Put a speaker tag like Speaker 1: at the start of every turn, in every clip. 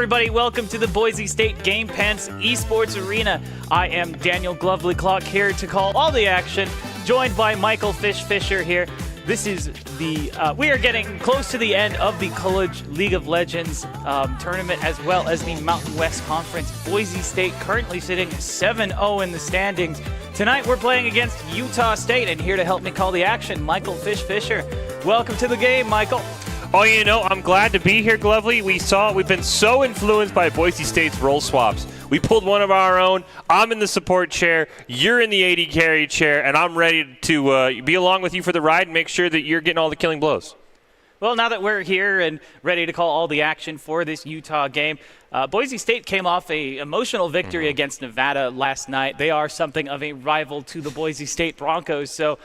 Speaker 1: everybody? Welcome to the Boise State Game Pants Esports Arena. I am Daniel Glovely Clock here to call all the action, joined by Michael Fish Fisher here. This is we are getting close to the end of the College League of Legends tournament, as well as the Mountain West Conference. Boise State currently sitting 7-0 in the standings. Tonight we're playing against Utah State, and here to help me call the action, Michael Fish Fisher. Welcome to the game, Michael.
Speaker 2: Oh, you know, I'm glad to be here, Glovely. We've been so influenced by Boise State's role swaps. We pulled one of our own. I'm in the support chair. You're in the AD carry chair, and I'm ready to be along with you for the ride and make sure that you're getting all the killing blows.
Speaker 1: Well, now that we're here and ready to call all the action for this Utah game, Boise State came off an emotional victory against Nevada last night. They are something of a rival to the Boise State Broncos, so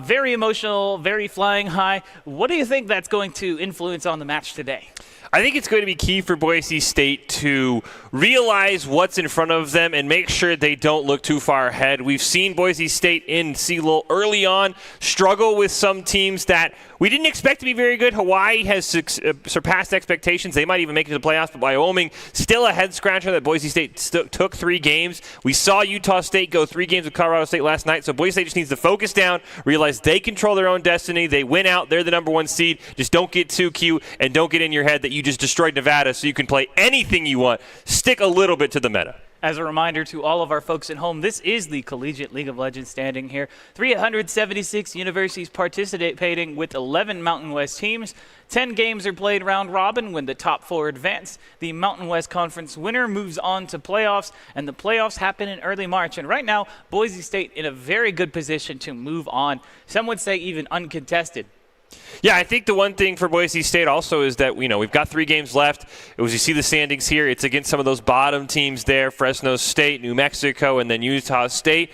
Speaker 1: very emotional, very flying high. What do you think that's going to influence on the match today?
Speaker 2: I think it's going to be key for Boise State to realize what's in front of them and make sure they don't look too far ahead. We've seen Boise State in CLOL early on struggle with some teams that we didn't expect to be very good. Hawaii has surpassed expectations. They might even make it to the playoffs, but Wyoming still a head-scratcher that Boise State took 3 games. We saw Utah State go 3 games with Colorado State last night, so Boise State just needs to focus down, realize they control their own destiny. They win out. They're the #1 seed. Just don't get too cute and don't get in your head that you just destroyed Nevada so you can play anything you want. Stick a little bit to the meta.
Speaker 1: As a reminder to all of our folks at home, this is the Collegiate League of Legends standing here. 376 universities participating with 11 Mountain West teams. 10 games are played round robin when the top 4 advance. The Mountain West Conference winner moves on to playoffs, and the playoffs happen in early March. And right now, Boise State in a very good position to move on. Some would say even uncontested.
Speaker 2: Yeah, I think the one thing for Boise State also is that, we've got 3 games left. As you see the standings here, it's against some of those bottom teams there, Fresno State, New Mexico, and then Utah State.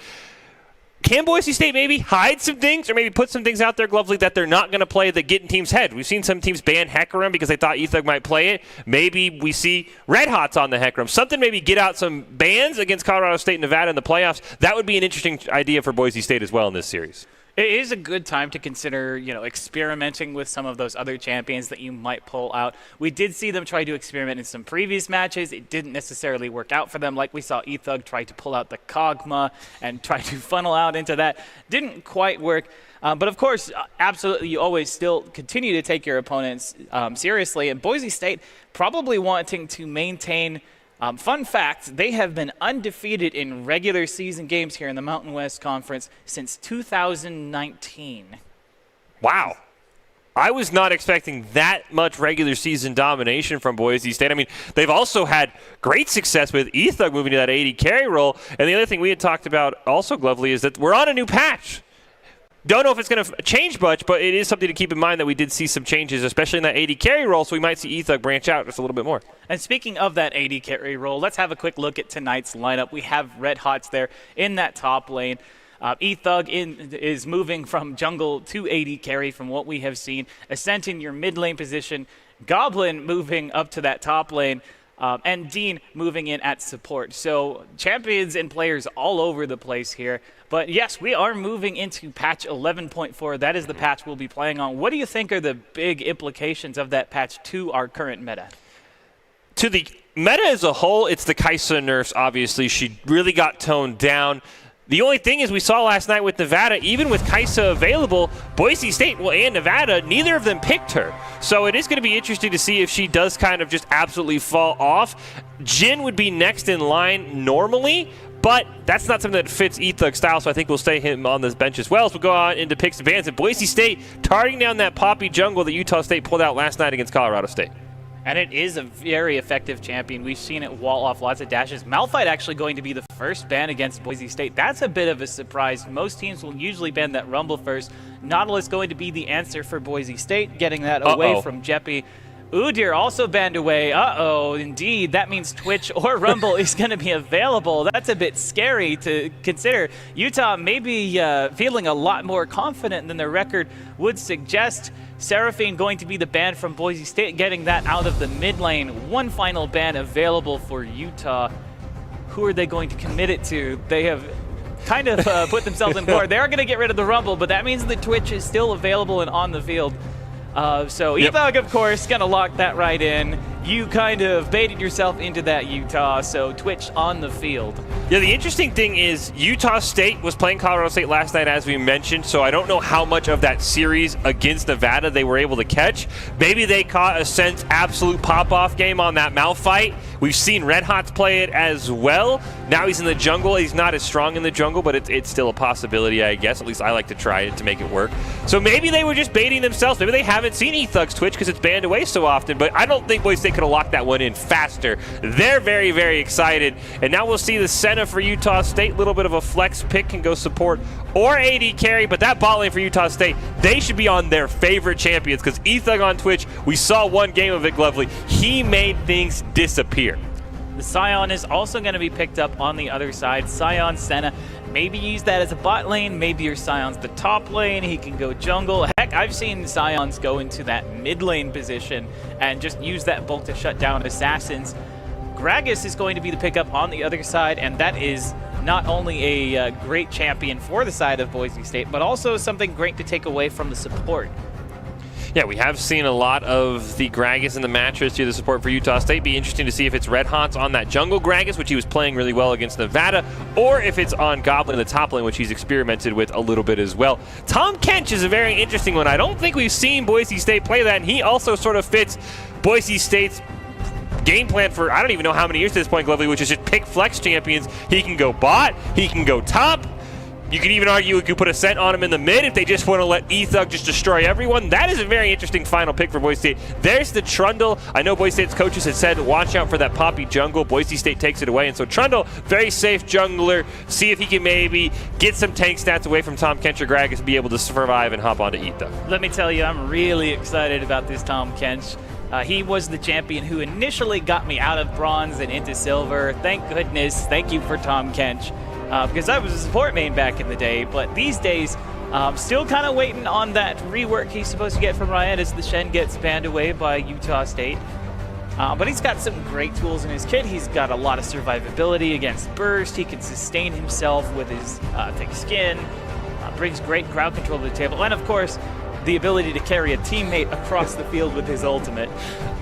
Speaker 2: Can Boise State maybe hide some things or maybe put some things out there, Glovely, that they're not going to play that get in teams' head? We've seen some teams ban Hecarim because they thought Ethug might play it. Maybe we see Red Hots on the Hecarim. Something maybe get out some bans against Colorado State and Nevada in the playoffs. That would be an interesting idea for Boise State as well in this series.
Speaker 1: It is a good time to consider, experimenting with some of those other champions that you might pull out. We did see them try to experiment in some previous matches. It didn't necessarily work out for them, like we saw Ethug try to pull out the Kog'Maw and try to funnel out into that. Didn't quite work. But of course, absolutely, you always still continue to take your opponents seriously. And Boise State probably wanting to maintain. Fun fact, they have been undefeated in regular season games here in the Mountain West Conference since 2019.
Speaker 2: Wow. I was not expecting that much regular season domination from Boise State. I mean, they've also had great success with Ethug moving to that 80 carry role. And the other thing we had talked about also, Glovely, is that we're on a new patch. Don't know if it's going to change much, but it is something to keep in mind that we did see some changes, especially in that 80 carry role, so we might see Ethug branch out just a little bit more.
Speaker 1: And speaking of that 80 carry role, let's have a quick look at tonight's lineup. We have Red Hots there in that top lane. Ethug is moving from jungle to 80 carry from what we have seen. Ascent in your mid lane position. Goblin moving up to that top lane. And Dean moving in at support. So champions and players all over the place here. But yes, we are moving into patch 11.4. That is the patch we'll be playing on. What do you think are the big implications of that patch to our current meta?
Speaker 2: To the meta as a whole, it's the Kai'Sa nerfs, obviously. She really got toned down. The only thing is we saw last night with Nevada, even with Kai'Sa available, Boise State and Nevada, neither of them picked her. So it is going to be interesting to see if she does kind of just absolutely fall off. Jhin would be next in line normally, but that's not something that fits Ethug's style, so I think we'll stay him on this bench as well. So we'll go on into picks and bans. And Boise State targeting down that Poppy jungle that Utah State pulled out last night against Colorado State.
Speaker 1: And it is a very effective champion. We've seen it wall off lots of dashes. Malphite actually going to be the first ban against Boise State. That's a bit of a surprise. Most teams will usually ban that Rumble first. Nautilus going to be the answer for Boise State, getting that away from Jeppy. Udyr also banned away. Uh-oh, indeed. That means Twitch or Rumble is going to be available. That's a bit scary to consider. Utah may be feeling a lot more confident than their record would suggest. Seraphine going to be the ban from Boise State, getting that out of the mid lane. One final ban available for Utah. Who are they going to commit it to? They have kind of put themselves in board. They are going to get rid of the Rumble, but that means the Twitch is still available and on the field. So Ethug, of course, going to lock that right in. you kind of baited yourself into that, Utah, so Twitch on the field.
Speaker 2: Yeah, the interesting thing is Utah State was playing Colorado State last night, as we mentioned, so I don't know how much of that series against Nevada they were able to catch. Maybe they caught a Sense absolute pop-off game on that mouth fight. We've seen Red Hots play it as well. Now he's in the jungle. He's not as strong in the jungle, but it's still a possibility, I guess. At least I like to try it to make it work. So maybe they were just baiting themselves. Maybe they haven't seen eThug's Twitch because it's banned away so often, but I don't think Boise State could have locked that one in faster. They're very, very excited. And now we'll see the Senna for Utah State. Little bit of a flex pick, can go support or AD carry, but that bot lane for Utah State, they should be on their favorite champions because eThug on Twitch, we saw one game of it, Glovely. He made things disappear.
Speaker 1: The Scion is also going to be picked up on the other side. Scion, Senna, maybe use that as a bot lane. Maybe your Scion's the top lane. He can go jungle. Heck, I've seen Scions go into that mid lane position and just use that bulk to shut down assassins. Gragas is going to be the pickup on the other side, and that is not only a great champion for the side of Boise State, but also something great to take away from the support.
Speaker 2: Yeah, we have seen a lot of the Gragas in the matches to the support for Utah State. Be interesting to see if it's Red Hots on that jungle Gragas, which he was playing really well against Nevada, or if it's on Goblin in the top lane, which he's experimented with a little bit as well. Tahm Kench is a very interesting one. I don't think we've seen Boise State play that, and he also sort of fits Boise State's game plan for I don't even know how many years to this point, Glovely, which is just pick flex champions. He can go bot, he can go top. You could even argue you could put a scent on him in the mid if they just want to let eThug just destroy everyone. That is a very interesting final pick for Boise State. There's the Trundle. I know Boise State's coaches had said, watch out for that Poppy jungle. Boise State takes it away. And so Trundle, very safe jungler. See if he can maybe get some tank stats away from Tahm Kench or Gragas to be able to survive and hop onto eThug.
Speaker 1: Let me tell you, I'm really excited about this Tahm Kench. He was the champion who initially got me out of bronze and into silver. Thank goodness. Thank you for Tahm Kench. Because I was a support main back in the day, but these days, still kind of waiting on that rework he's supposed to get from Riot as the Shen gets banned away by Utah State. But he's got some great tools in his kit. He's got a lot of survivability against burst. He can sustain himself with his thick skin, brings great crowd control to the table, and of course, the ability to carry a teammate across the field with his ultimate.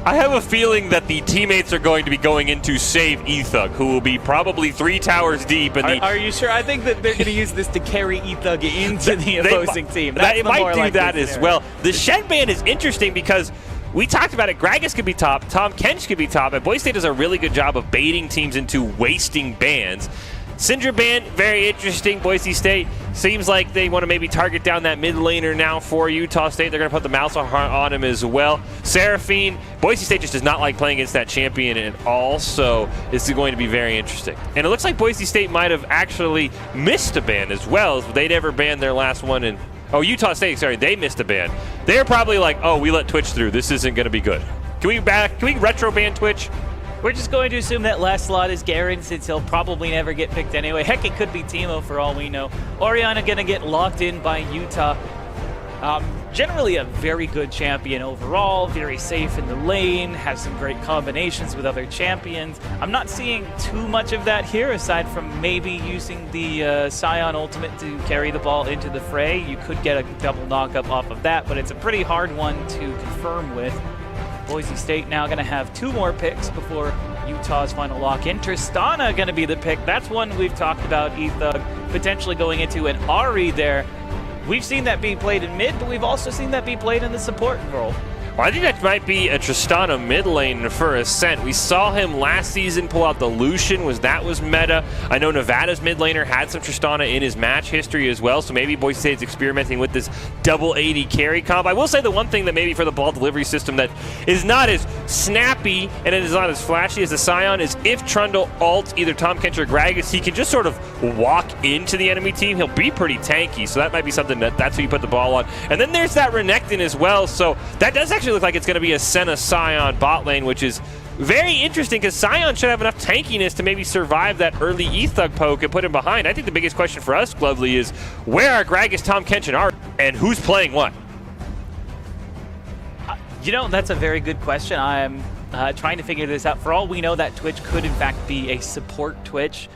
Speaker 2: I have a feeling that the teammates are going to be going in to save eThug, who will be probably 3 towers deep. And
Speaker 1: are you sure? I think that they're going to use this to carry eThug into the opposing team. That's
Speaker 2: it might do that as well. The Shen ban is interesting because we talked about it. Gragas could be top, Tahm Kench could be top, and Boise State does a really good job of baiting teams into wasting bans. Syndra ban, very interesting. Boise State seems like they want to maybe target down that mid laner now for Utah State. They're going to put the mouse on him as well. Seraphine, Boise State just does not like playing against that champion at all, so this is going to be very interesting. And it looks like Boise State might have actually missed a ban as well. They never banned their last one in... Oh, Utah State, sorry, they missed a ban. They're probably like, oh, we let Twitch through. This isn't going to be good. Can we retro ban Twitch?
Speaker 1: We're just going to assume that last slot is Garen since he'll probably never get picked anyway. Heck, it could be Teemo for all we know. Orianna going to get locked in by Utah. Generally a very good champion overall, very safe in the lane, has some great combinations with other champions. I'm not seeing too much of that here aside from maybe using the Scion ultimate to carry the ball into the fray. You could get a double knockup off of that, but it's a pretty hard one to confirm with. Boise State now going to have 2 more picks before Utah's final lock-in. Tristana going to be the pick. That's one we've talked about, eThug potentially going into an Ahri there. We've seen that being played in mid, but we've also seen that be played in the support role.
Speaker 2: Well, I think that might be a Tristana mid lane for Ascent. We saw him last season pull out the Lucian, that was meta. I know Nevada's mid laner had some Tristana in his match history as well, so maybe Boise State's experimenting with this double AD carry comp. I will say the one thing that maybe for the ball delivery system that is not as snappy and it is not as flashy as the Scion is if Trundle ults either Tahm Kench or Gragas, he can just sort of walk into the enemy team. He'll be pretty tanky, so that might be something that's who you put the ball on. And then there's that Renekton as well, so that does actually look like it's going to be a Senna Scion bot lane, which is very interesting because Scion should have enough tankiness to maybe survive that early eThug poke and put him behind. I think the biggest question for us, Glovely, is where are Gragas, Tahm Kench, and Art, and who's playing what?
Speaker 1: You know, that's a very good question. I'm trying to figure this out. For all we know, that Twitch could in fact be a support Twitch.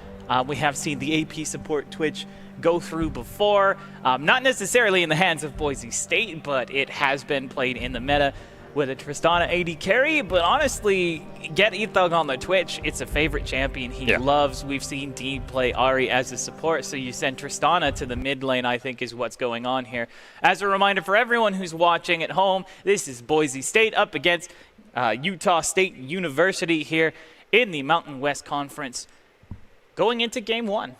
Speaker 1: We have seen the AP support Twitch go through before. Not necessarily in the hands of Boise State, but it has been played in the meta. with a Tristana AD carry, but honestly, get Ethug on the Twitch. It's a favorite champion he loves. We've seen Dean play Ahri as a support, so you send Tristana to the mid lane, I think, is what's going on here. As a reminder for everyone who's watching at home, this is Boise State up against Utah State University here in the Mountain West Conference going into game 1.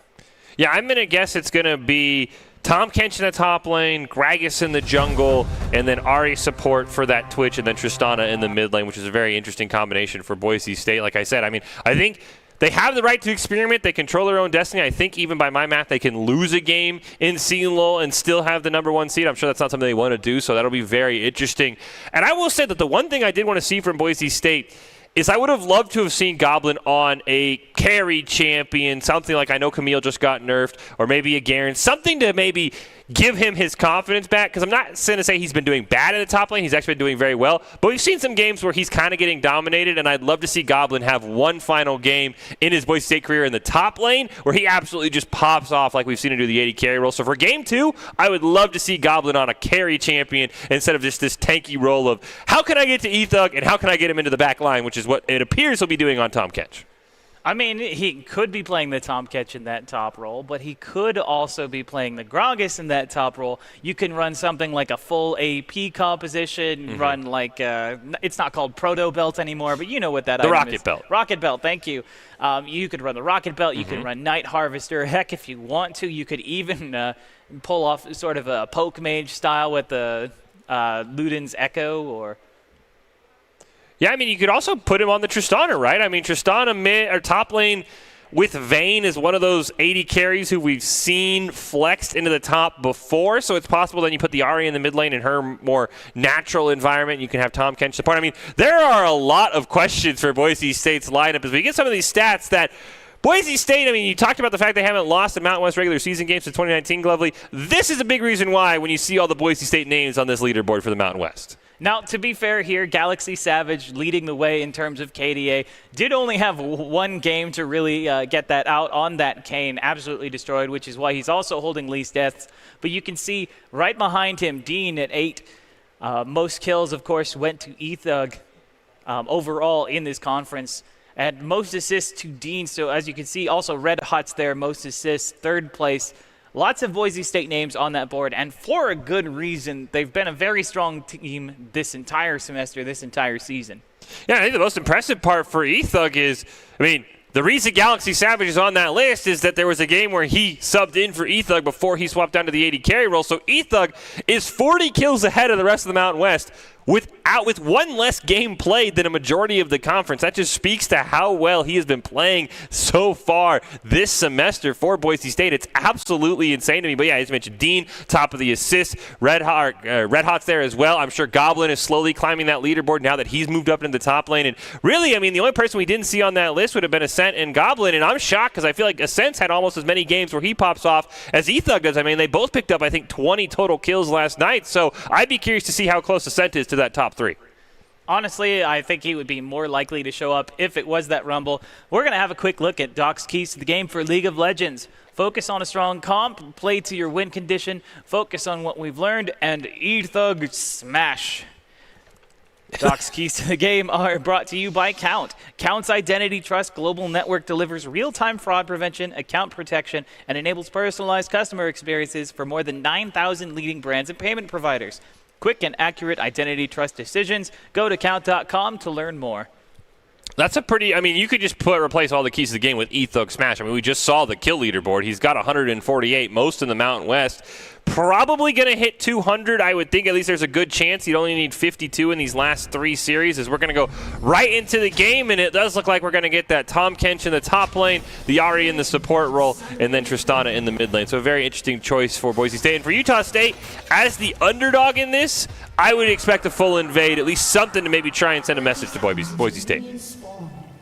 Speaker 2: Yeah, I'm going to guess it's going to be Tahm Kench in the top lane, Gragas in the jungle, and then Ahri support for that Twitch, and then Tristana in the mid lane, which is a very interesting combination for Boise State. Like I said, I mean, I think they have the right to experiment. They control their own destiny. I think even by my math, they can lose a game in CLOL and still have the #1 seed. I'm sure that's not something they want to do, so that'll be very interesting. And I will say that the one thing I did want to see from Boise State is I would have loved to have seen Goblin on a carry champion, something like I know Camille just got nerfed, or maybe a Garen, something to maybe give him his confidence back, because I'm not going to say he's been doing bad in the top lane. He's actually been doing very well, but we've seen some games where he's kind of getting dominated, and I'd love to see Goblin have one final game in his Boise State career in the top lane where he absolutely just pops off like we've seen him do the 80 carry role. So for game 2, I would love to see Goblin on a carry champion instead of just this tanky role of how can I get to Ethug and how can I get him into the back line, which is what it appears he'll be doing on Tahm Kench.
Speaker 1: I mean, he could be playing the Tahm Kench in that top role, but he could also be playing the Gragas in that top role. You can run something like a full AP composition, run like, it's not called Proto Belt anymore, but you know what that item is.
Speaker 2: The Rocket Belt.
Speaker 1: Rocket Belt, thank you. You could run the Rocket Belt, you can run Night Harvester. Heck, if you want to, you could even pull off sort of a poke mage style with the Luden's Echo or...
Speaker 2: Yeah, I mean, you could also put him on the Tristana, right? I mean, Tristana mid or top lane with Vayne is one of those 80 carries who we've seen flexed into the top before, so it's possible then you put the Ahri in the mid lane in her more natural environment. You can have Tahm Kench support. I mean, there are a lot of questions for Boise State's lineup as we get some of these stats that Boise State, I mean, you talked about the fact they haven't lost a Mountain West regular season game since 2019, Glovely. This is a big reason why when you see all the Boise State names on this leaderboard for the Mountain West.
Speaker 1: Now, to be fair here, Galaxy Savage leading the way in terms of KDA. Did only have one game to really get that out on that Kane. Absolutely destroyed, which is why he's also holding least deaths. But you can see right behind him, Dean at 8. Most kills, of course, went to Ethug overall in this conference. And most assists to Dean. So as you can see, also Red Hot's there, most assists, 3rd place. Lots of Boise State names on that board, and for a good reason. They've been a very strong team this entire semester, this entire season.
Speaker 2: Yeah, I think the most impressive part for Ethug is, I mean, the reason Galaxy Savage is on that list is that there was a game where he subbed in for Ethug before he swapped down to the 80 carry role. So Ethug is 40 kills ahead of the rest of the Mountain West with one less game played than a majority of the conference. That just speaks to how well he has been playing so far this semester for Boise State. It's absolutely insane to me. But yeah, as mentioned, Dean, top of the assists. Red Hot's there as well. I'm sure Goblin is slowly climbing that leaderboard now that he's moved up into the top lane. And really, I mean, the only person we didn't see on that list would have been Ascent and Goblin. And I'm shocked because I feel like Ascent's had almost as many games where he pops off as Ethug does. I mean, they both picked up, I think, 20 total kills last night. So I'd be curious to see how close Ascent is to that top 3.
Speaker 1: Honestly, I think he would be more likely to show up if it was that Rumble. We're going to have a quick look at Doc's keys to the game for League of Legends. Focus on a strong comp, play to your win condition, focus on what we've learned, and Ethug smash. Doc's keys to the game are brought to you by Count. Count's Identity Trust Global Network delivers real-time fraud prevention, account protection, and enables personalized customer experiences for more than 9,000 leading brands and payment providers. Quick and accurate identity trust decisions. Go to count.com to learn more.
Speaker 2: That's a pretty, I mean, you could just replace all the keys to the game with Ethug Smash. I mean, we just saw the kill leaderboard. He's got 148, most in the Mountain West. Probably going to hit 200. I would think at least there's a good chance he'd only need 52 in these last 3 series as we're going to go right into the game, and it does look like we're going to get that Tahm Kench in the top lane, the Ahri in the support role, and then Tristana in the mid lane. So a very interesting choice for Boise State. And for Utah State, as the underdog in this, I would expect a full invade, at least something to maybe try and send a message to Boise State.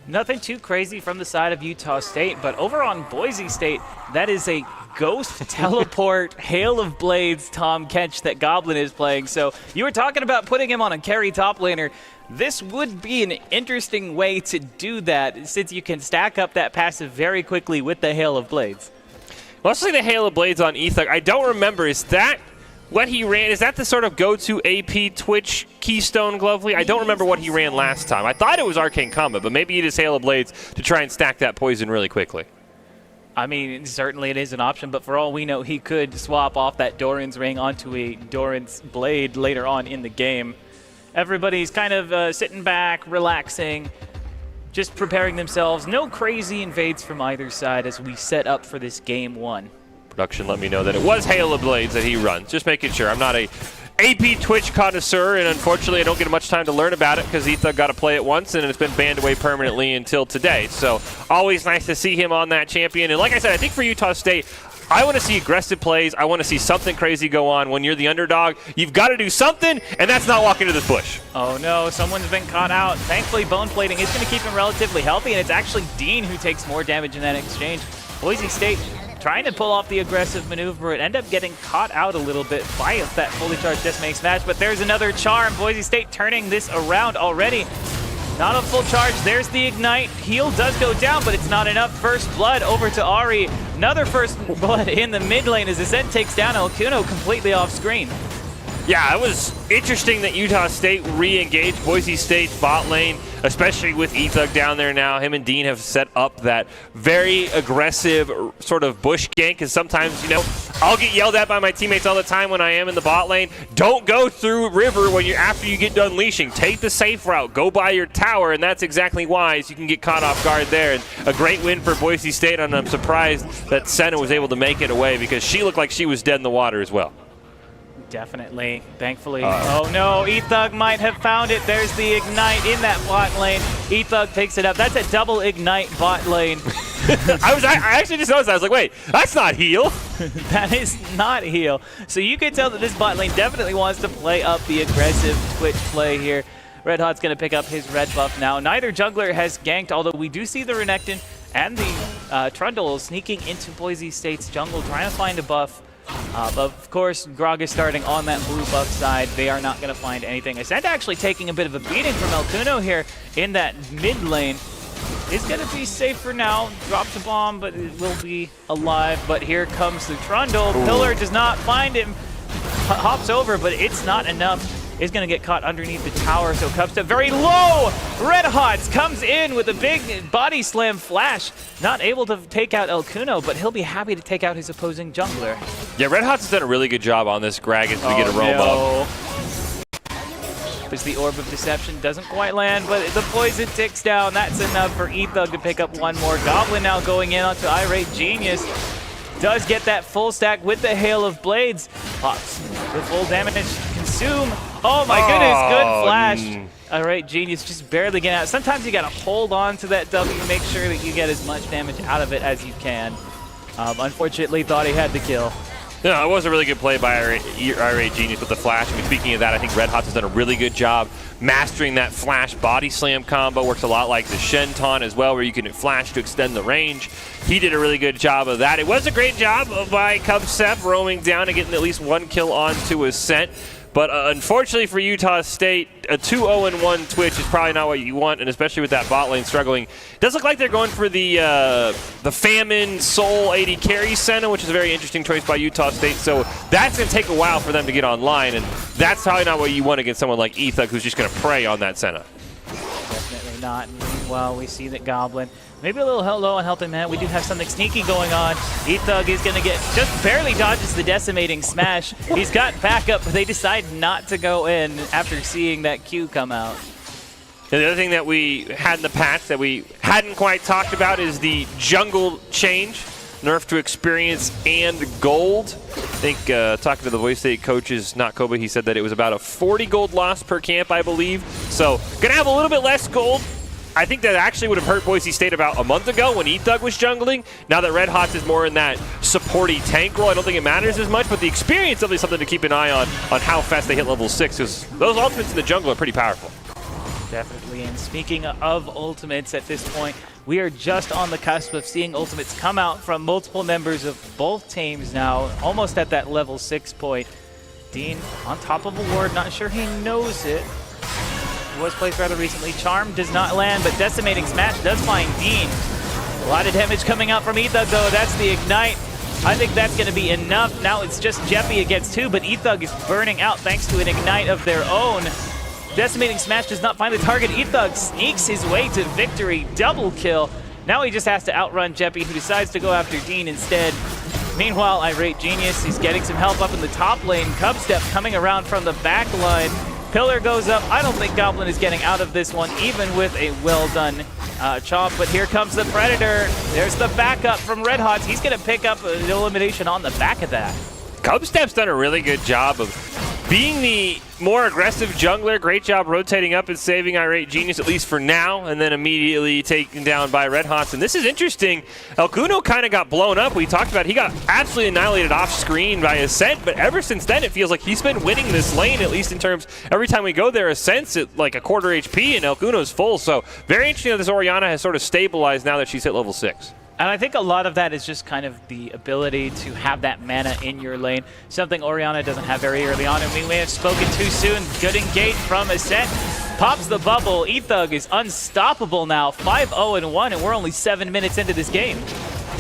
Speaker 1: Nothing too crazy from the side of Utah State, but over on Boise State, that is a Ghost Teleport Hail of Blades Tahm Kench that Goblin is playing. So you were talking about putting him on a carry top laner. This would be an interesting way to do that, since you can stack up that passive very quickly with the Hail of Blades.
Speaker 2: Let's see the Hail of Blades on Ethug. I don't remember, is that what he ran, is that the sort of go-to AP Twitch Keystone Glovely? I don't remember what he ran last time. I thought it was Arcane Combat, but maybe he just Hail of Blades to try and stack that poison really quickly.
Speaker 1: I mean, certainly it is an option, but for all we know, he could swap off that Doran's Ring onto a Doran's Blade later on in the game. Everybody's kind of sitting back, relaxing, just preparing themselves. No crazy invades from either side as we set up for this game one.
Speaker 2: Production let me know that it was Hail of Blades that he runs. Just making sure. I'm not a AP Twitch connoisseur, and unfortunately I don't get much time to learn about it because Ethug got to play it once and it's been banned away permanently until today. So always nice to see him on that champion. And like I said, I think for Utah State, I want to see aggressive plays. I want to see something crazy go on. When you're the underdog, you've got to do something, and that's not walk into this bush.
Speaker 1: Oh no, someone's been caught out. Thankfully, bone plating is going to keep him relatively healthy, and it's actually Dean who takes more damage in that exchange. Boise State trying to pull off the aggressive maneuver. It ended up getting caught out a little bit by that fully charged Decimating Smash, but there's another charm. Boise State turning this around already. Not a full charge. There's the Ignite. Heal does go down, but it's not enough. First blood over to Ari. Another first blood in the mid lane as Ascent takes down Elkuno completely off screen.
Speaker 2: Yeah, it was interesting that Utah State re-engaged Boise State's bot lane, especially with Ethug down there now. Him and Dean have set up that very aggressive sort of bush gank, because sometimes, you know, I'll get yelled at by my teammates all the time when I am in the bot lane. Don't go through river when after you get done leashing. Take the safe route. Go by your tower, and that's exactly why you can get caught off guard there. And a great win for Boise State, and I'm surprised that Senna was able to make it away because she looked like she was dead in the water as well.
Speaker 1: Definitely, thankfully. Oh no, Ethug might have found it. There's the Ignite in that bot lane. Ethug takes it up. That's a double Ignite bot lane.
Speaker 2: I actually just noticed that. I was like, wait, that's not heal.
Speaker 1: That is not heal. So you can tell that this bot lane definitely wants to play up the aggressive Twitch play here. Red Hot's going to pick up his red buff now. Neither jungler has ganked, although we do see the Renekton and the Trundle sneaking into Boise State's jungle, trying to find a buff. But of course, Grog is starting on that blue buff side. They are not going to find anything. Ascent actually taking a bit of a beating from Elkuno here in that mid lane. Is going to be safe for now. Drops a bomb, but it will be alive. But here comes the Trundle. Pillar does not find him. Hops over, but it's not enough. Is going to get caught underneath the tower, so Cubstep very low. Red Hots comes in with a big body slam flash. Not able to take out Elkuno, but he'll be happy to take out his opposing jungler.
Speaker 2: Yeah, Red Hots has done a really good job on this Greg as we get a roam up.
Speaker 1: As the Orb of Deception doesn't quite land, but the poison ticks down. That's enough for Ethug to pick up one more. Goblin now going in onto Irate Genius. Does get that full stack with the Hail of Blades. Pops the full damage. Consume. Oh my goodness, good flash. Irate Genius just barely getting out. Sometimes you gotta hold on to that W, make sure that you get as much damage out of it as you can. Unfortunately, thought he had the kill.
Speaker 2: No, it was a really good play by Irate Genius with the flash. I mean, speaking of that, I think Red Hot has done a really good job mastering that flash body slam combo. Works a lot like the Shen taunt as well, where you can flash to extend the range. He did a really good job of that. It was a great job by Cubstep roaming down and getting at least one kill onto Ascent. But unfortunately for Utah State, a 2-0-1 Twitch is probably not what you want, and especially with that bot lane struggling. It does look like they're going for the Famine Soul 80 carry Senna, which is a very interesting choice by Utah State. So that's going to take a while for them to get online, and that's probably not what you want against someone like Ethug, who's just going to prey on that Senna.
Speaker 1: Definitely not. Well, we see that Goblin maybe a little low on health and man. We do have something sneaky going on. Ethug is going to get, just barely dodges the Decimating Smash. He's got backup, but they decide not to go in after seeing that Q come out.
Speaker 2: And the other thing that we had in the patch that we hadn't quite talked about is the jungle change. Nerf to experience and gold. I think talking to the Boise State coaches, not Koba, he said that it was about a 40 gold loss per camp, I believe. So going to have a little bit less gold. I think that actually would have hurt Boise State about a month ago when Ethug was jungling. Now that Red Hots is more in that supporty tank role, I don't think it matters as much, but the experience is definitely something to keep an eye on how fast they hit level 6, because those ultimates in the jungle are pretty powerful.
Speaker 1: Definitely, and speaking of ultimates at this point, we are just on the cusp of seeing ultimates come out from multiple members of both teams now, almost at that level 6 point. Dean on top of a ward, not sure he knows it. Was placed rather recently. Charm does not land, but Decimating Smash does find Dean. A lot of damage coming out from Ethug, though. That's the Ignite. I think that's going to be enough. Now it's just Jeppy against 2, but Ethug is burning out thanks to an Ignite of their own. Decimating Smash does not find the target. Ethug sneaks his way to victory. Double kill. Now he just has to outrun Jeppy, who decides to go after Dean instead. Meanwhile, Irate Genius, he's getting some help up in the top lane. Cubstep coming around from the back line. Pillar goes up. I don't think Goblin is getting out of this one, even with a well-done chomp. But here comes the Predator. There's the backup from Red Hots. He's going to pick up an elimination on the back of that.
Speaker 2: Cubstep's done a really good job of being the more aggressive jungler. Great job rotating up and saving Irate Genius, at least for now, and then immediately taken down by Red Hots. And this is interesting. El Cuno kind of got blown up. We talked about he got absolutely annihilated off screen by Ascent, but ever since then it feels like he's been winning this lane, at least in terms, every time we go there, Ascent's at like a quarter HP and El Cuno's full. So very interesting that this Orianna has sort of stabilized now that she's hit level 6.
Speaker 1: And I think a lot of that is just kind of the ability to have that mana in your lane, something Orianna doesn't have very early on, and we may have spoken too soon. Good engage from Ascent. Pops the bubble. Ethug is unstoppable now, 5-0-1, and we're only 7 minutes into this game.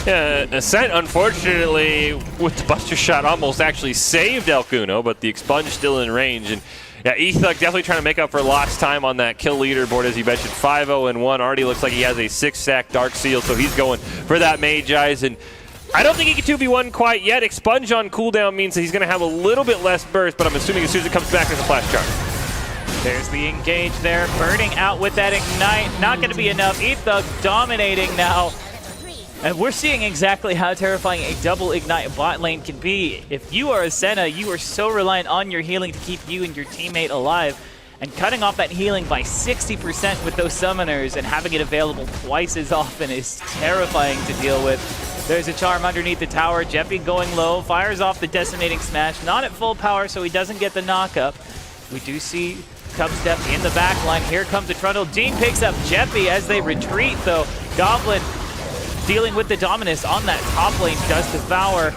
Speaker 2: Yeah, Ascent, unfortunately, with the Buster Shot, almost actually saved El Cuno, but the Expunge still in range. And yeah, Ethug definitely trying to make up for lost time on that kill leaderboard, as you mentioned. 5-0-1. Already looks like he has a 6-stack Dark Seal, so he's going for that Mage Eyes. And I don't think he can 2v1 quite yet. Expunge on cooldown means that he's going to have a little bit less burst, but I'm assuming as soon as it comes back, there's a flash charge.
Speaker 1: There's the engage there, burning out with that Ignite. Not going to be enough. Ethug dominating now. And we're seeing exactly how terrifying a double Ignite bot lane can be. If you are a Senna, you are so reliant on your healing to keep you and your teammate alive. And cutting off that healing by 60% with those summoners and having it available twice as often is terrifying to deal with. There's a charm underneath the tower. Jeppy going low, fires off the Decimating Smash. Not at full power, so he doesn't get the knockup. We do see Cubstep in the back line. Here comes the Trundle. Dean picks up Jeppy as they retreat, though. Goblin dealing with the Dominus on that top lane, does devour.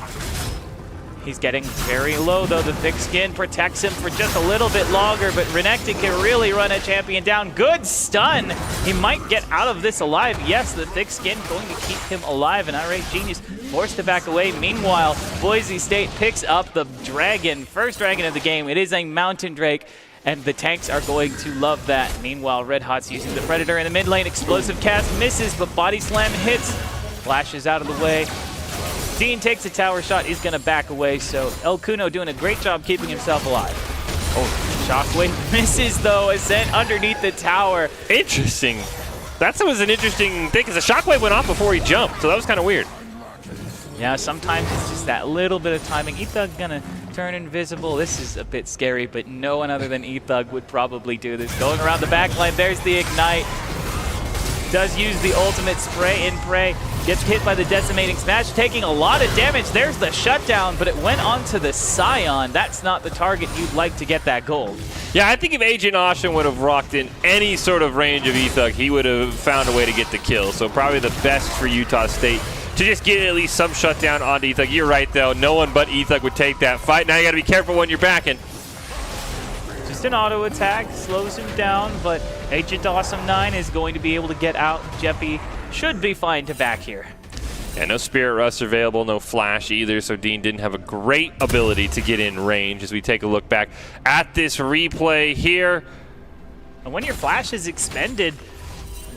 Speaker 1: He's getting very low, though. The thick skin protects him for just a little bit longer, but Renekton can really run a champion down. Good stun. He might get out of this alive. Yes, the thick skin going to keep him alive, and Irate Genius forced to back away. Meanwhile, Boise State picks up the dragon, first dragon of the game. It is a Mountain Drake, and the tanks are going to love that. Meanwhile, Red Hot's using the Predator in the mid lane. Explosive cast misses, but Body Slam hits. Flashes out of the way. Dean takes a tower shot. He's going to back away, so El Cuno doing a great job keeping himself alive. Oh, Shockwave misses, though. Ascent underneath the tower.
Speaker 2: Interesting. That was an interesting thing, because the Shockwave went off before he jumped, so that was kind of weird.
Speaker 1: Yeah, sometimes it's just that little bit of timing. Ethug gonna turn invisible. This is a bit scary, but no one other than Ethug would probably do this. Going around the back line, there's the Ignite. Does use the ultimate spray and pray. Gets hit by the Decimating Smash, taking a lot of damage. There's the shutdown, but it went onto the Scion. That's not the target you'd like to get that gold.
Speaker 2: Yeah, I think if Agent Austin would have rocked in any sort of range of Ethug, he would have found a way to get the kill. So probably the best for Utah State to just get at least some shutdown on Ethug. You're right, though. No one but Ethug would take that fight. Now you got to be careful when you're backing.
Speaker 1: Just an auto attack, slows him down, but Agent Awesome 9 is going to be able to get out. Jeppy should be fine to back here.
Speaker 2: Yeah, no Spirit Rust available, no Flash either, so Dean didn't have a great ability to get in range as we take a look back at this replay here.
Speaker 1: And when your Flash is expended,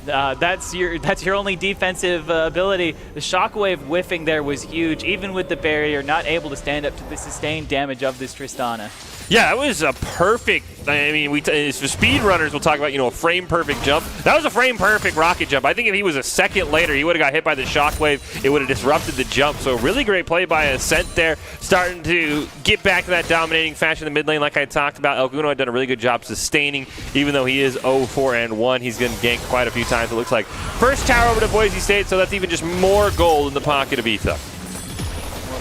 Speaker 1: that's your only defensive ability. The Shockwave whiffing there was huge. Even with the barrier, not able to stand up to the sustained damage of this Tristana.
Speaker 2: Yeah, that was a perfect, I mean, for speedrunners, we'll talk about, a frame-perfect jump. That was a frame-perfect rocket jump. I think if he was a second later, he would have got hit by the Shockwave. It would have disrupted the jump. So really great play by Ascent there, starting to get back to that dominating fashion in the mid lane like I talked about. El Cuno had done a really good job sustaining, even though he is 0-4-1. He's getting ganked quite a few times, it looks like. First tower over to Boise State, so that's even just more gold in the pocket of Ethug.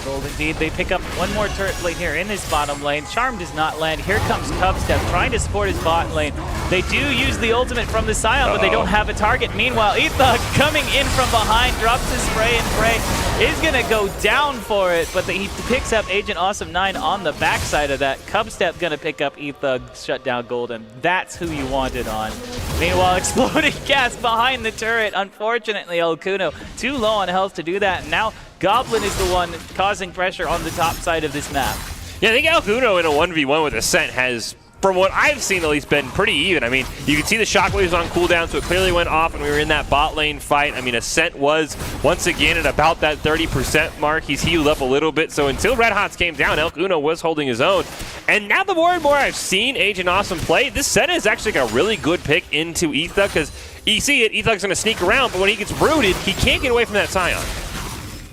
Speaker 1: Gold indeed. They pick up one more turret plate here in his bottom lane. Charm does not land. Here comes Cubstep trying to support his bot lane. They do use the ultimate from the Scion, but they don't have a target. Meanwhile, Ethug coming in from behind, drops his spray and pray. Is going to go down for it, but he picks up Agent Awesome 9 on the backside of that. Cubstep going to pick up Ethug, shut down gold, and that's who you wanted on. Meanwhile, exploding gas behind the turret. Unfortunately, El Cuno too low on health to do that. And now Goblin is the one causing pressure on the top side of this map.
Speaker 2: Yeah, I think Alcuno in a 1v1 with Ascent has, from what I've seen at least, been pretty even. I mean, you can see the shockwaves on cooldown, so it clearly went off when we were in that bot lane fight. I mean, Ascent was, once again, at about that 30% mark. He's healed up a little bit, so until Red Hots came down, Alcuno was holding his own. And now the more and more I've seen Agent Awesome play, this Senna is actually like a really good pick into Ethug, because you see it, Ethug's going to sneak around, but when he gets rooted, he can't get away from that Scion.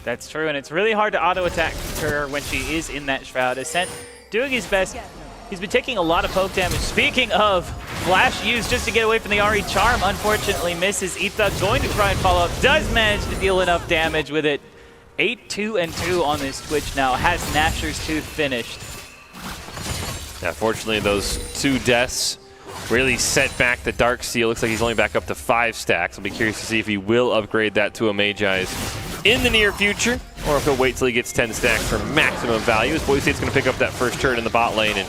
Speaker 1: That's true, and it's really hard to auto-attack her when she is in that Shroud. Ascent doing his best. He's been taking a lot of poke damage. Speaking of flash use just to get away from the RE, Charm unfortunately misses. Ethug going to try and follow up, does manage to deal enough damage with it. 8-2-2 on this Twitch now, has Gnasher's Tooth finished.
Speaker 2: Yeah, fortunately, those 2 deaths really set back the Dark Seal. Looks like he's only back up to 5 stacks. I'll be curious to see if he will upgrade that to a Magi's in the near future, or if he'll wait till he gets 10 stacks for maximum value. As Boise State's going to pick up that first turret in the bot lane, and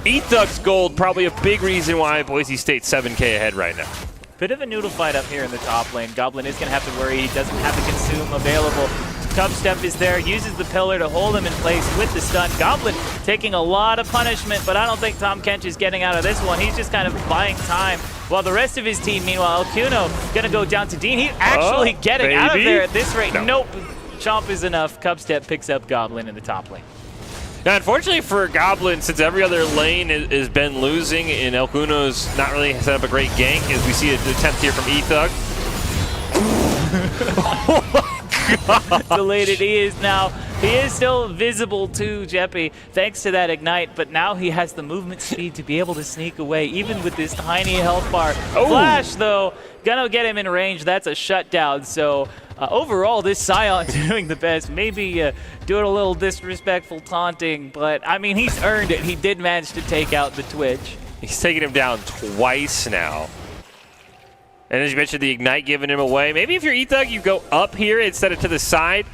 Speaker 2: Ethug's gold probably a big reason why Boise State's 7K ahead right now.
Speaker 1: Bit of a noodle fight up here in the top lane. Goblin is going to have to worry. He doesn't have the consume available. Cubstep is there, uses the pillar to hold him in place with the stun. Goblin taking a lot of punishment, but I don't think Tom Kench is getting out of this one. He's just kind of buying time. While the rest of his team, meanwhile, Alcuno going to go down to Dean. He's actually getting out of there at this rate. Nope. Chomp is enough. Cubstep picks up Goblin in the top lane.
Speaker 2: Now, unfortunately for Goblin, since every other lane has been losing and Alcuno's not really set up a great gank, as we see an attempt here from Ethug. Oh my God.
Speaker 1: Deleted. He is still visible to Jeppy thanks to that ignite, but now he has the movement speed to be able to sneak away even with this tiny health bar.
Speaker 2: Oh.
Speaker 1: Flash though, gonna get him in range. That's a shutdown. So overall, this Scion doing the best. Maybe doing a little disrespectful taunting, but I mean, he's earned it. He did manage to take out the Twitch.
Speaker 2: He's taken him down twice now. And as you mentioned, the Ignite giving him away. Maybe if you're Ethug, you go up here instead of to the side.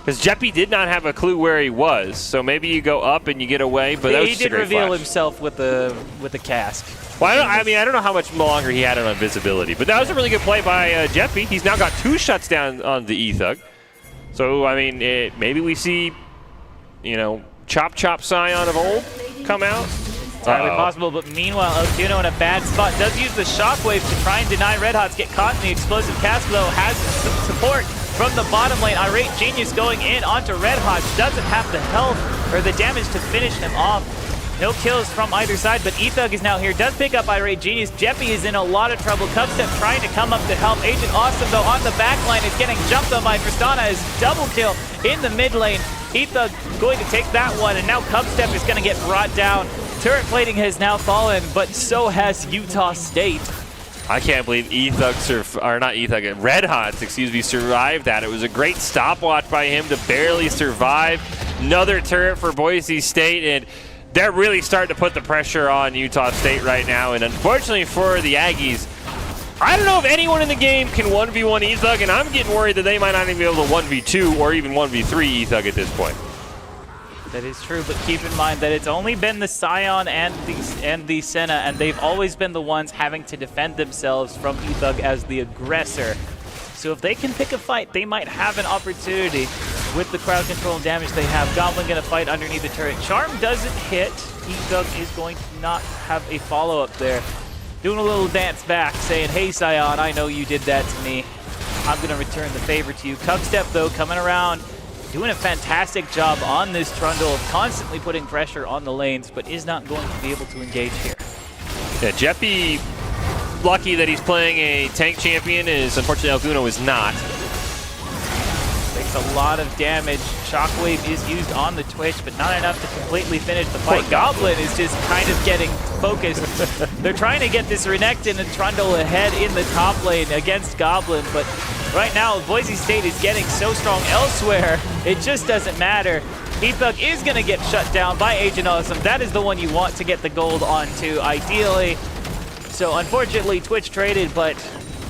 Speaker 2: Because Jeppy did not have a clue where he was. So maybe you go up and you get away. But that was just a great
Speaker 1: reveal
Speaker 2: flash.
Speaker 1: Himself with the cask.
Speaker 2: Well, I don't know how much longer he had it on visibility. But that was a really good play by Jeppy. He's now got 2 shuts down on the Ethug. So, I mean, maybe we see, Chop Chop Scion of old come out.
Speaker 1: Entirely possible, but meanwhile, Alcuno in a bad spot does use the shockwave to try and deny Red Hots. Get caught in the explosive cast, though, has some support from the bottom lane. Irate Genius going in onto Red Hots. Doesn't have the health or the damage to finish him off. No kills from either side, but Ethug is now here. Does pick up Irate Genius. Jeppy is in a lot of trouble. Cubstep trying to come up to help. Agent Awesome, though, on the back line is getting jumped on by Tristana as double kill in the mid lane. Ethug going to take that one, and now Cubstep is going to get brought down. Turret plating has now fallen, but so has Utah State.
Speaker 2: I can't believe Red Hots, survived that. It was a great stopwatch by him to barely survive. Another turret for Boise State, and they're really starting to put the pressure on Utah State right now. And unfortunately for the Aggies, I don't know if anyone in the game can 1v1 Ethug, and I'm getting worried that they might not even be able to 1v2 or even 1v3 Ethug at this point.
Speaker 1: That is true, but keep in mind that it's only been the Scion and the Senna, and they've always been the ones having to defend themselves from Ethug as the aggressor. So if they can pick a fight, they might have an opportunity with the crowd control and damage they have. Goblin going to fight underneath the turret. Charm doesn't hit. Ethug is going to not have a follow-up there. Doing a little dance back, saying, hey, Scion, I know you did that to me. I'm going to return the favor to you. Cubstep, though, coming around, doing a fantastic job on this Trundle, constantly putting pressure on the lanes, but is not going to be able to engage here.
Speaker 2: Yeah, Jeppy, lucky that he's playing a tank champion, is unfortunately Alcuno is not.
Speaker 1: Takes a lot of damage. Shockwave is used on the Twitch, but not enough to completely finish the fight. Goblin is just kind of getting focused. They're trying to get this Renekton and Trundle ahead in the top lane against Goblin, but right now Boise State is getting so strong elsewhere, it just doesn't matter. Ethug is going to get shut down by Agent Awesome. That is the one you want to get the gold onto, ideally. So unfortunately, Twitch traded, but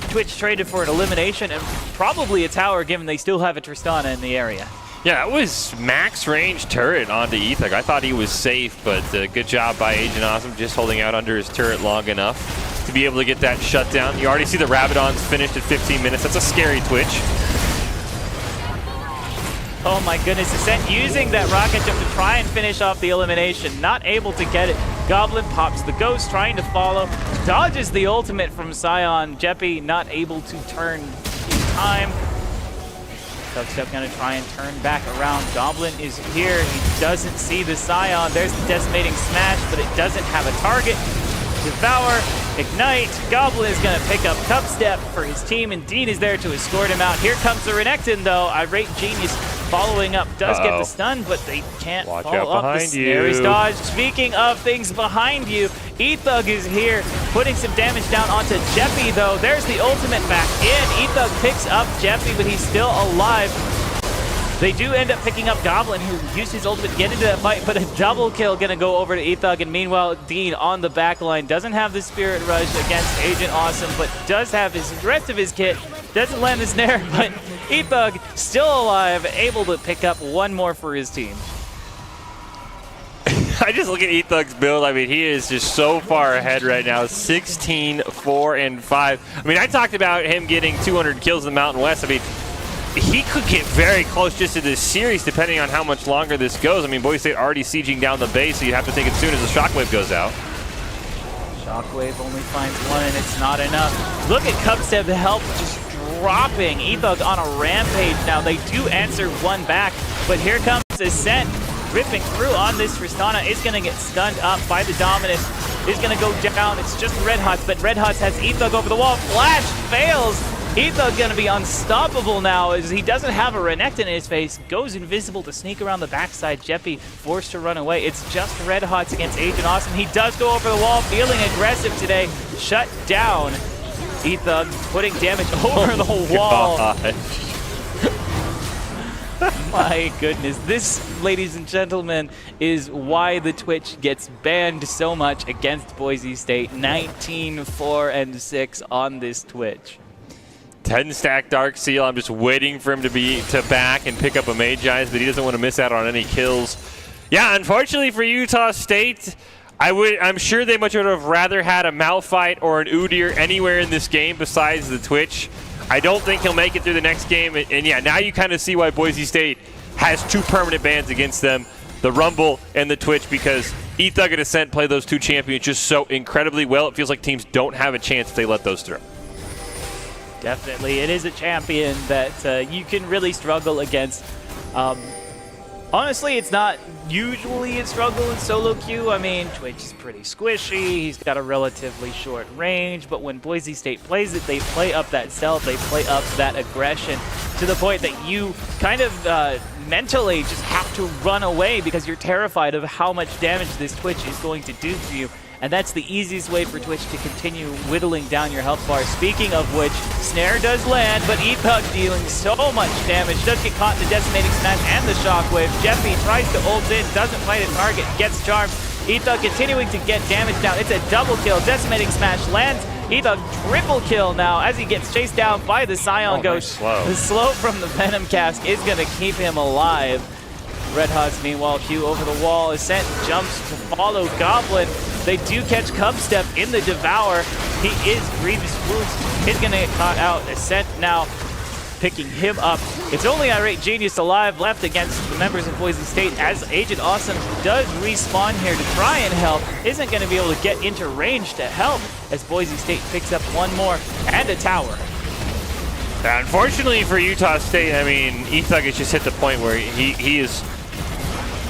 Speaker 1: Twitch traded for an elimination and probably a tower, given they still have a Tristana in the area.
Speaker 2: Yeah, it was max range turret onto Ethug. I thought he was safe, but good job by Agent Awesome just holding out under his turret long enough to be able to get that shutdown. You already see the Rabadon's finished at 15 minutes. That's a scary Twitch.
Speaker 1: Oh my goodness, Ascent using that rocket jump to try and finish off the elimination. Not able to get it. Goblin pops the ghost, trying to follow. Dodges the ultimate from Scion. Jeppy not able to turn in time. Dubstep gonna try and turn back around. Goblin is here. He doesn't see the Scion. There's the decimating smash, but it doesn't have a target. Devour, Ignite. Goblin is gonna pick up Cupstep for his team, and Dean is there to escort him out. Here comes the Renekton though. Irate Genius following up does get the stun, but they can't follow up. The snare is dodged. Speaking of things behind you, Ethug is here, putting some damage down onto Jeppy though. There's the ultimate back in. Ethug picks up Jeppy, but he's still alive. They do end up picking up Goblin, who used his ultimate to get into that fight, but a double kill gonna go over to Ethug, and meanwhile, Dean on the back line doesn't have the Spirit Rush against Agent Awesome, but does have his rest of his kit. Doesn't land the snare, but Ethug still alive, able to pick up one more for his team.
Speaker 2: I just look at Ethug's build. I mean, he is just so far ahead right now. 16, 4, and 5. I mean, I talked about him getting 200 kills in the Mountain West. I mean, he could get very close just to this series, depending on how much longer this goes. I mean, Boise State already sieging down the base, so you have to think as soon as the Shockwave goes out.
Speaker 1: Shockwave only finds one, and it's not enough. Look at Cupstep help just dropping. Ethug on a rampage now. They do answer one back, but here comes Ascent. Ripping through on this Tristana is going to get stunned up by the Dominus. Is going to go down. It's just Red Hots, but Red Hots has Ethug over the wall. Flash fails. Ethug going to be unstoppable now as he doesn't have a Renekton in his face. Goes invisible to sneak around the backside. Jeppy forced to run away. It's just Red Hots against Agent Awesome. He does go over the wall, feeling aggressive today. Shut down. Ethug putting damage over the wall. My goodness, this, ladies and gentlemen, is why the Twitch gets banned so much against Boise State. 19, 4, and 6 on this Twitch.
Speaker 2: 10-stack Dark Seal. I'm just waiting for him to back and pick up a Magi, but he doesn't want to miss out on any kills. Yeah, unfortunately for Utah State, I'm sure they much would have rather had a Malphite or an Udyr anywhere in this game besides the Twitch. I don't think he'll make it through the next game. And yeah, now you kind of see why Boise State has 2 permanent bans against them, the Rumble and the Twitch, because Ethug and Ascent play those 2 champions just so incredibly well. It feels like teams don't have a chance if they let those through.
Speaker 1: Definitely, it is a champion that you can really struggle against. Honestly, it's not usually a struggle in solo queue. I mean, Twitch is pretty squishy. He's got a relatively short range, but when Boise State plays it, they play up that stealth, they play up that aggression to the point that you kind of mentally just have to run away because you're terrified of how much damage this Twitch is going to do to you. And that's the easiest way for Twitch to continue whittling down your health bar. Speaking of which, Snare does land, but Ethug dealing so much damage. Does get caught in the Decimating Smash and the Shockwave. Jeppy tries to ult in, doesn't find a target, gets charmed. Ethug continuing to get damage down. It's a double kill. Decimating Smash lands. Ethug triple kill now as he gets chased down by the Scion Ghost.
Speaker 2: Nice slow.
Speaker 1: The slow from the Venom Cask is going to keep him alive. Red Hots, meanwhile, Q over the wall. Ascent jumps to follow Goblin. They do catch Cupstep in the Devour. He is Grievous Wounds. He's going to get caught out. Ascent now picking him up. It's only Irate Genius alive left against the members of Boise State as Agent Awesome does respawn here to try and help. Isn't going to be able to get into range to help as Boise State picks up one more and a tower.
Speaker 2: Unfortunately for Utah State, I mean, Ethug has just hit the point where he is...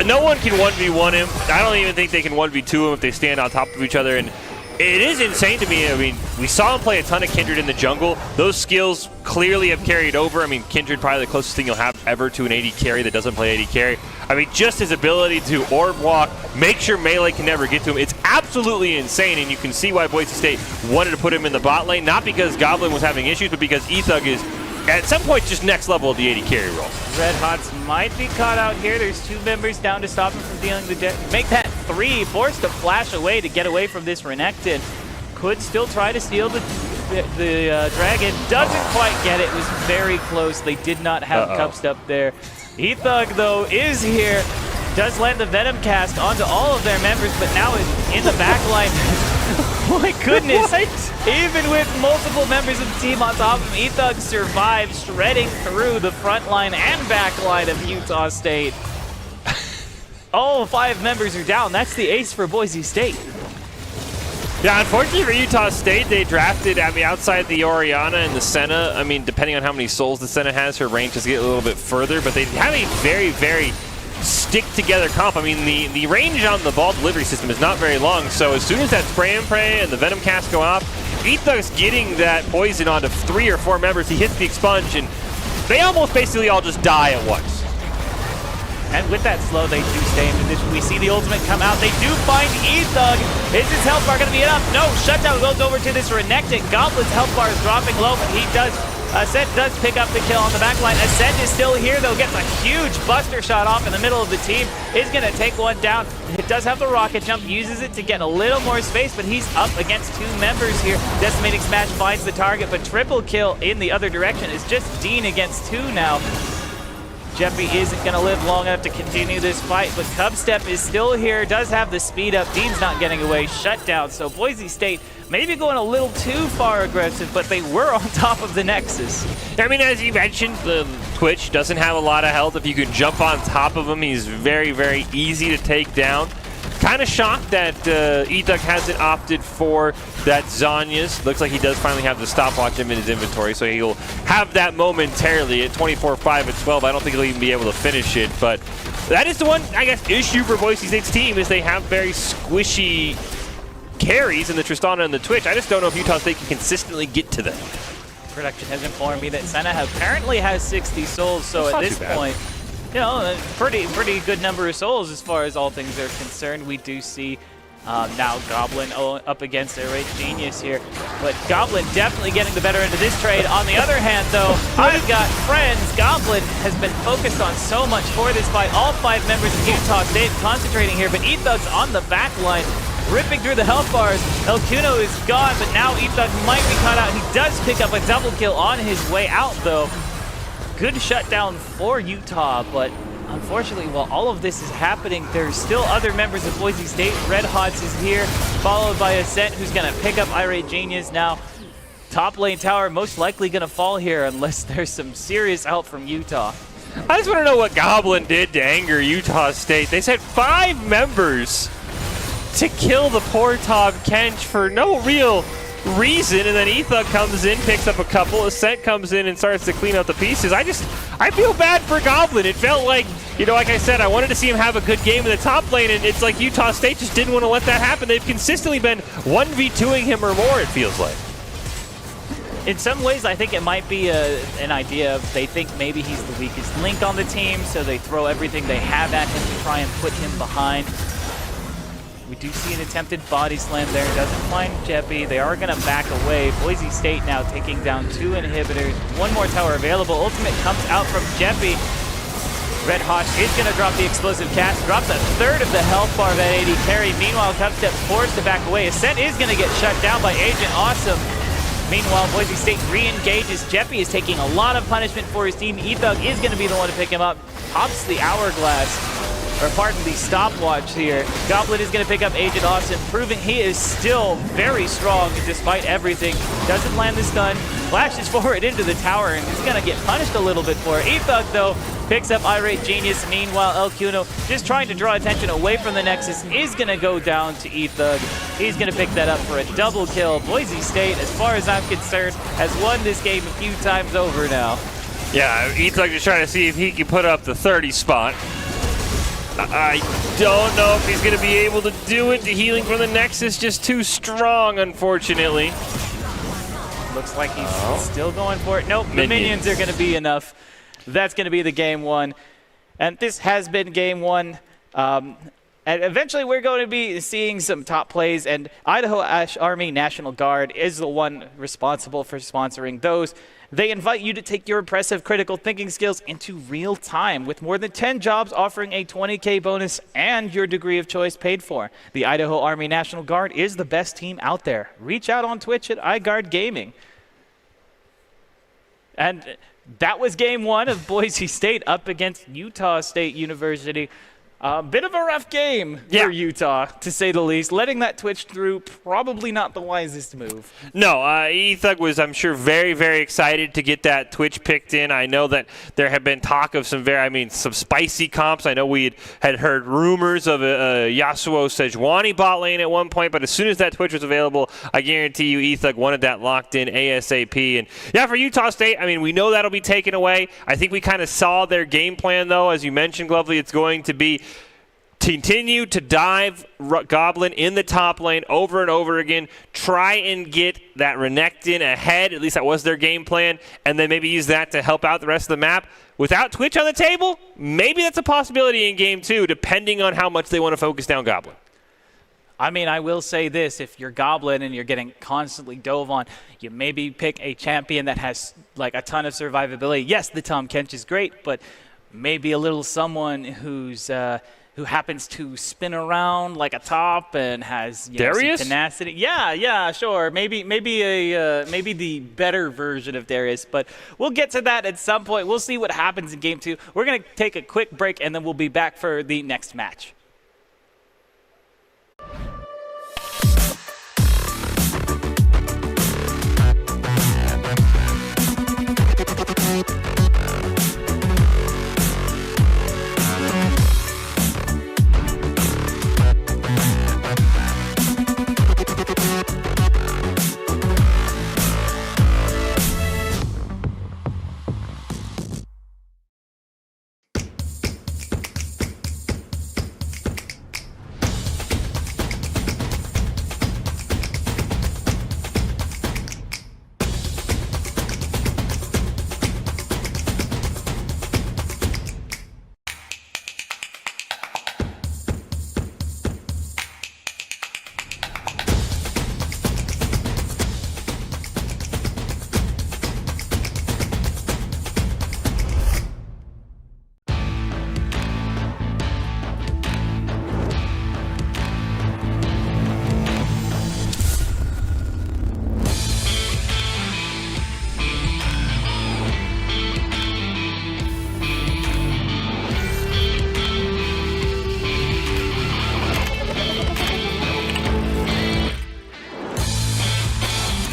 Speaker 2: No one can 1v1 him. I don't even think they can 1v2 him if they stand on top of each other. And it is insane to me. I mean, we saw him play a ton of Kindred in the jungle. Those skills clearly have carried over. I mean, Kindred probably the closest thing you'll have ever to an AD carry that doesn't play AD carry. I mean, just his ability to orb walk, make sure melee can never get to him. It's absolutely insane, and you can see why Boise State wanted to put him in the bot lane. Not because Goblin was having issues, but because Ethug is, at some point, just next level of the AD carry role.
Speaker 1: Red Hots might be caught out here. There's 2 members down to stop him from dealing the make that 3. Forced to flash away to get away from this Renekton. Could still try to steal the dragon. Doesn't quite get it. It was very close. They did not have Cupstep there. Ethug, though, is here. Does land the Venom cast onto all of their members, but now is in the back line. my goodness.
Speaker 2: What?
Speaker 1: Even with multiple members of the team on top of him, eThug survives, shredding through the front line and back line of Utah State. All 5 members are down. That's the ace for Boise State.
Speaker 2: Yeah, unfortunately for Utah State, they drafted, outside the Orianna and the Senna. Depending on how many souls the Senna has, her range does get a little bit further, but they have a very, very stick-together comp. The range on the ball delivery system is not very long, so as soon as that spray and pray and the venom cast go off, eThug's getting that poison onto 3 or 4 members. He hits the expunge, and they almost basically all just die at once.
Speaker 1: And with that slow, they do stay in position. We see the ultimate come out. They do find eThug. Is his health bar going to be enough? No. Shutdown goes over to this Renekton. Goblin's health bar is dropping low, but he does. Ascent does pick up the kill on the back line. Ascent is still here, though. Gets a huge buster shot off in the middle of the team. Is going to take one down. It does have the rocket jump. Uses it to get a little more space, but he's up against 2 members here. Decimating Smash finds the target, but triple kill in the other direction. It's just Dean against 2 now. Jeppy isn't going to live long enough to continue this fight, but Cubstep is still here, does have the speed up. Dean's not getting away, shut down. So Boise State maybe going a little too far aggressive, but they were on top of the Nexus.
Speaker 2: As you mentioned, the Twitch doesn't have a lot of health. If you can jump on top of him, he's very, very easy to take down. Kind of shocked that eThug hasn't opted for that Zhonya's. Looks like he does finally have the stopwatch in his inventory, so he'll have that momentarily at 24-5 at 12. I don't think he'll even be able to finish it, but that is the one, issue for Boise State's team is they have very squishy carries in the Tristana and the Twitch. I just don't know if Utah State can consistently get to them.
Speaker 1: Production has informed me that Senna apparently has 60 souls, so at this point, a pretty good number of souls as far as all things are concerned. We do see now Goblin up against Irate Genius here, but Goblin definitely getting the better end of this trade. On the other hand, though, I've got friends. Goblin has been focused on so much for this fight. All 5 members of Utah State concentrating here, but eThug's on the back line, ripping through the health bars. El Cuno is gone, but now eThug might be caught out. He does pick up a double kill on his way out, though. Good shutdown for Utah, but unfortunately, while all of this is happening, there's still other members of Boise State. Red Hots is here, followed by Ascent, who's going to pick up Irate Genius now. Top lane tower most likely going to fall here unless there's some serious help from Utah.
Speaker 2: I just want to know what Goblin did to anger Utah State. They sent 5 members to kill the poor Tom Kench for no real reason, and then eThug comes in, picks up a couple. Ascent comes in and starts to clean up the pieces. I feel bad for Goblin. It felt like, like I said, I wanted to see him have a good game in the top lane, and it's like Utah State just didn't want to let that happen. They've consistently been 1v2ing him or more, it feels like.
Speaker 1: In some ways, I think it might be an idea of they think maybe he's the weakest link on the team, so they throw everything they have at him to try and put him behind. We do see an attempted body slam there. Doesn't find Jeppy. They are going to back away. Boise State now taking down 2 inhibitors. 1 more tower available. Ultimate comes out from Jeppy. Red Hot is going to drop the explosive cast. Drops a third of the health bar of that AD carry. Meanwhile, Cubstep forced to back away. Ascent is going to get shut down by Agent Awesome. Meanwhile, Boise State re-engages. Jeppy is taking a lot of punishment for his team. eThug is going to be the one to pick him up. Pops the hourglass. Or pardon the stopwatch here. Goblin is going to pick up Agent Awesome, proving he is still very strong despite everything. Doesn't land the stun, flashes forward into the tower, and is going to get punished a little bit for it. eThug, though, picks up Irate Genius. Meanwhile, El Cuno, just trying to draw attention away from the Nexus, is going to go down to eThug. He's going to pick that up for a double kill. Boise State, as far as I'm concerned, has won this game a few times over now.
Speaker 2: Yeah, eThug is trying to see if he can put up the 30 spot. I don't know if he's going to be able to do it. The healing from the Nexus just too strong, unfortunately.
Speaker 1: Looks like he's still going for it. Nope, the minions are going to be enough. That's going to be the game 1. And this has been game 1. And eventually we're going to be seeing some top plays, and Idaho Army National Guard is the one responsible for sponsoring those. They invite you to take your impressive critical thinking skills into real time with more than 10 jobs offering a $20K bonus and your degree of choice paid for. The Idaho Army National Guard is the best team out there. Reach out on Twitch at iGuard Gaming. And that was game 1 of Boise State up against Utah State University. A bit of a rough game for Utah, to say the least. Letting that Twitch through, probably not the wisest move.
Speaker 2: No, Ethug was, I'm sure, very, very excited to get that Twitch picked in. I know that there have been talk of some some spicy comps. I know we had heard rumors of a Yasuo Sejuani bot lane at one point, but as soon as that Twitch was available, I guarantee you Ethug wanted that locked in ASAP. And yeah, for Utah State, I mean, we know that'll be taken away. I think we kind of saw their game plan, though. As you mentioned, Glovely, it's going to be continue to dive Goblin in the top lane over and over again. Try and get that Renekton ahead. At least that was their game plan. And then maybe use that to help out the rest of the map. Without Twitch on the table, maybe that's a possibility in Game 2, depending on how much they want to focus down Goblin.
Speaker 1: I mean, I will say this. If you're Goblin and you're getting constantly dove on, you maybe pick a champion that has like a ton of survivability. Yes, the Tahm Kench is great, but maybe a little someone who happens to spin around like a top and has some tenacity. Yeah, sure. Maybe the better version of Darius, but we'll get to that at some point. We'll see what happens in Game 2. We're going to take a quick break, and then we'll be back for the next match.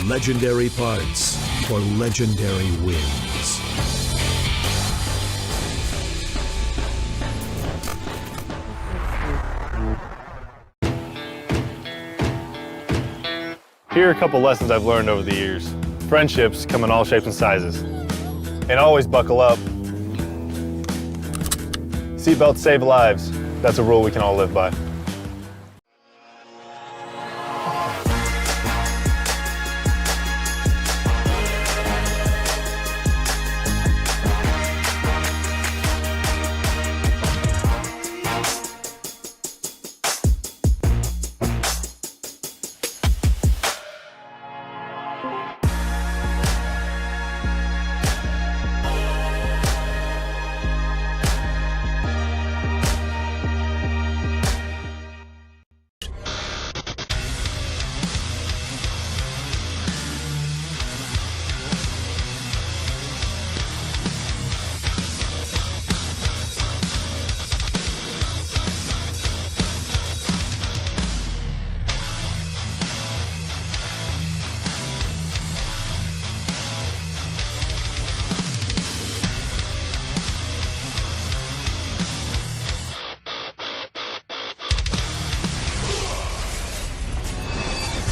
Speaker 3: Legendary parts for legendary wins.
Speaker 4: Here are a couple lessons I've learned over the years. Friendships come in all shapes and sizes. And always buckle up. Seatbelts save lives. That's a rule we can all live by.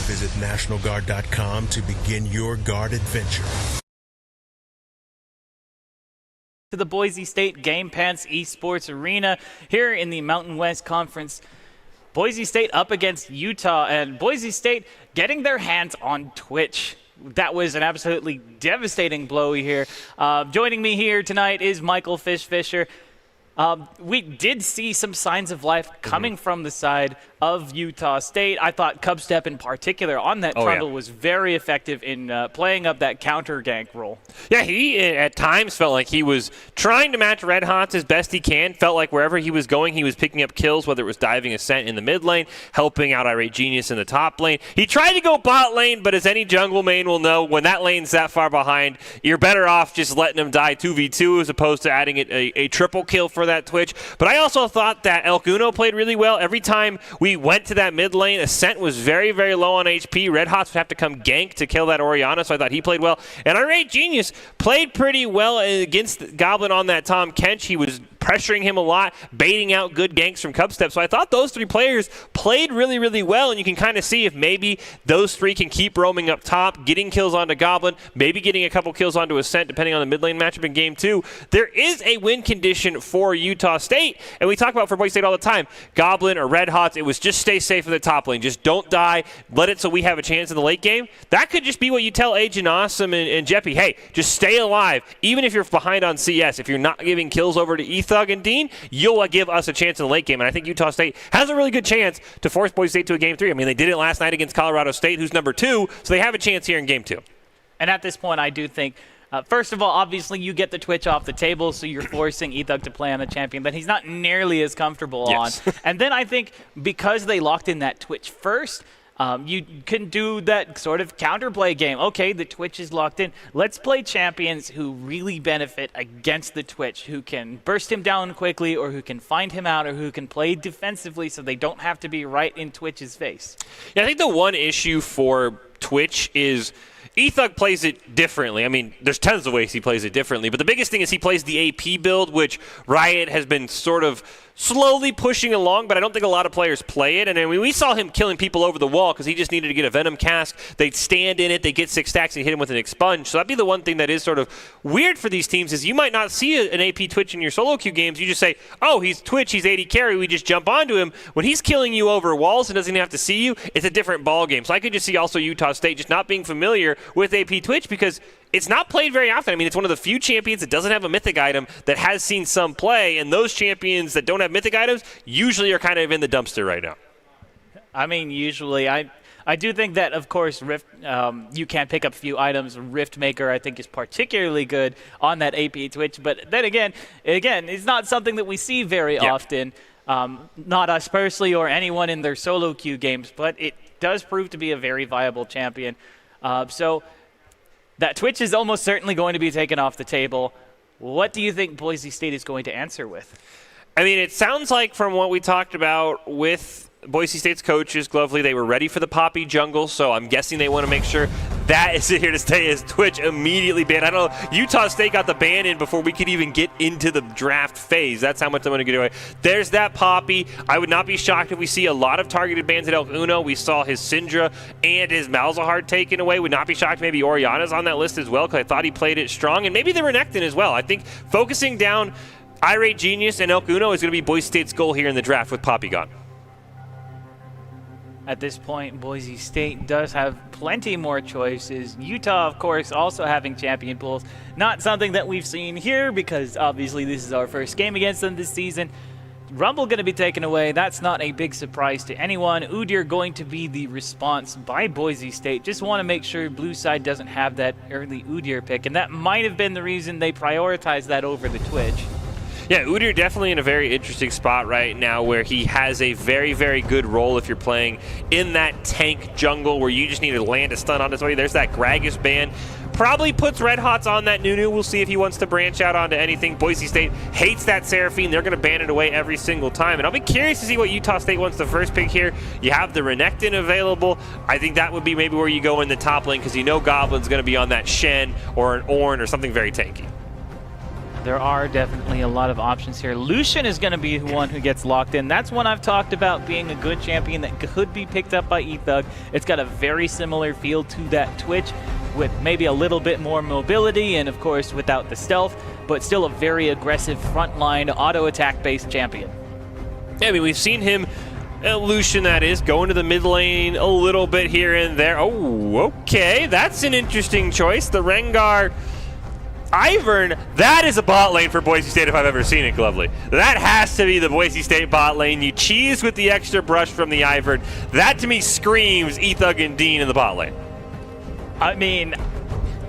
Speaker 3: Visit NationalGuard.com to begin your Guard adventure.
Speaker 1: To the Boise State Game Pants Esports Arena here in the Mountain West Conference. Boise State up against Utah, and Boise State getting their hands on Twitch. That was an absolutely devastating blow here. Joining me here tonight is Michael Fisher. We did see some signs of life coming from the side of Utah State. I thought Cubstep in particular on that trundle was very effective in playing up that counter gank role.
Speaker 2: Yeah, he at times felt like he was trying to match Red Hots as best he can. Felt like wherever he was going, he was picking up kills, whether it was diving Ascent in the mid lane, helping out Irate Genius in the top lane. He tried to go bot lane, but as any jungle main will know, when that lane's that far behind, you're better off just letting him die 2v2 as opposed to adding a triple kill for that Twitch. But I also thought that Elk Uno played really well. Every time we went to that mid lane, Ascent was very, very low on HP. Red Hots would have to come gank to kill that Orianna, so I thought he played well. And Irate Genius played pretty well against Goblin on that Tom Kench. He was pressuring him a lot, baiting out good ganks from Cubstep. So I thought those three players played really, really well, and you can kind of see if maybe those three can keep roaming up top, getting kills onto Goblin, maybe getting a couple kills onto Ascent, depending on the mid lane matchup in game 2. There is a win condition for Utah State, and we talk about for Boise State all the time. Goblin or Red Hots, it was just stay safe in the top lane. Just don't die. Let it so we have a chance in the late game. That could just be what you tell Agent Awesome and Jeppy. Hey, just stay alive. Even if you're behind on CS, if you're not giving kills over to Ethug and Dean, you'll give us a chance in the late game. And I think Utah State has a really good chance to force Boise State to a game 3. I mean, they did it last night against Colorado State, who's number 2, so they have a chance here in game 2.
Speaker 1: And at this point, I do think, first of all, obviously you get the Twitch off the table, so you're forcing Ethug to play on a champion that he's not nearly as comfortable on. And then I think because they locked in that Twitch first, you can do that sort of counterplay game. Okay, the Twitch is locked in. Let's play champions who really benefit against the Twitch, who can burst him down quickly, or who can find him out, or who can play defensively so they don't have to be right in Twitch's face. Yeah,
Speaker 2: I think the one issue for Twitch is Ethug plays it differently. I mean, there's tons of ways he plays it differently, but the biggest thing is he plays the AP build, which Riot has been sort of slowly pushing along, but I don't think a lot of players play it. And I mean, we saw him killing people over the wall because he just needed to get a Venom cask. They'd stand in it, they get 6 stacks, and hit him with an expunge. So that'd be the one thing that is sort of weird for these teams is you might not see an AP Twitch in your solo queue games. You just say, oh, he's Twitch, he's 80 carry, we just jump onto him. When he's killing you over walls and doesn't even have to see you, it's a different ball game. So I could just see also Utah State just not being familiar with AP Twitch because it's not played very often. I mean, it's one of the few champions that doesn't have a mythic item that has seen some play, and those champions that don't have mythic items usually are kind of in the dumpster right now.
Speaker 1: I mean, usually. I do think that, of course, Rift, you can pick up a few items. Riftmaker, I think, is particularly good on that AP Twitch. But then again, it's not something that we see very often. Not us personally or anyone in their solo queue games, but it does prove to be a very viable champion. So that Twitch is almost certainly going to be taken off the table. What do you think Boise State is going to answer with?
Speaker 2: I mean, it sounds like from what we talked about with Boise State's coaches, Glovely, they were ready for the Poppy jungle, so I'm guessing they want to make sure that is here to stay as Twitch immediately banned. I don't know, Utah State got the ban in before we could even get into the draft phase. That's how much I'm going to get away. There's that Poppy. I would not be shocked if we see a lot of targeted bans at Elk Uno. We saw his Syndra and his Malzahar taken away. Would not be shocked maybe Orianna's on that list as well, because I thought he played it strong, and maybe the Renekton as well. I think focusing down Irate Genius and Elk Uno is going to be Boise State's goal here in the draft with Poppy gone.
Speaker 1: At this point, Boise State does have plenty more choices. Utah, of course, also having champion pools. Not something that we've seen here because obviously this is our first game against them this season. Rumble going to be taken away. That's not a big surprise to anyone. Udyr going to be the response by Boise State. Just want to make sure Blue Side doesn't have that early Udyr pick, and that might have been the reason they prioritized that over the Twitch.
Speaker 2: Yeah, Udyr definitely in a very interesting spot right now where he has a very, very good role if you're playing in that tank jungle where you just need to land a stun on his way. There's that Gragas ban. Probably puts Red Hots on that Nunu. We'll see if he wants to branch out onto anything. Boise State hates that Seraphine. They're going to ban it away every single time. And I'll be curious to see what Utah State wants the first pick here. You have the Renekton available. I think that would be maybe where you go in the top lane because you know Goblin's going to be on that Shen or an Ornn or something very tanky.
Speaker 1: There are definitely a lot of options here. Lucian is going to be the one who gets locked in. That's one I've talked about being a good champion that could be picked up by Ethug. It's got a very similar feel to that Twitch with maybe a little bit more mobility and, of course, without the stealth, but still a very aggressive frontline auto-attack-based champion.
Speaker 2: Yeah, I mean, we've seen him, Lucian that is, go into the mid lane a little bit here and there. Oh, okay, that's an interesting choice. The Rengar Ivern, that is a bot lane for Boise State if I've ever seen it, Glovely. That has to be the Boise State bot lane. You cheese with the extra brush from the Ivern. That to me screams Ethug and Dean in the bot lane.
Speaker 1: I mean,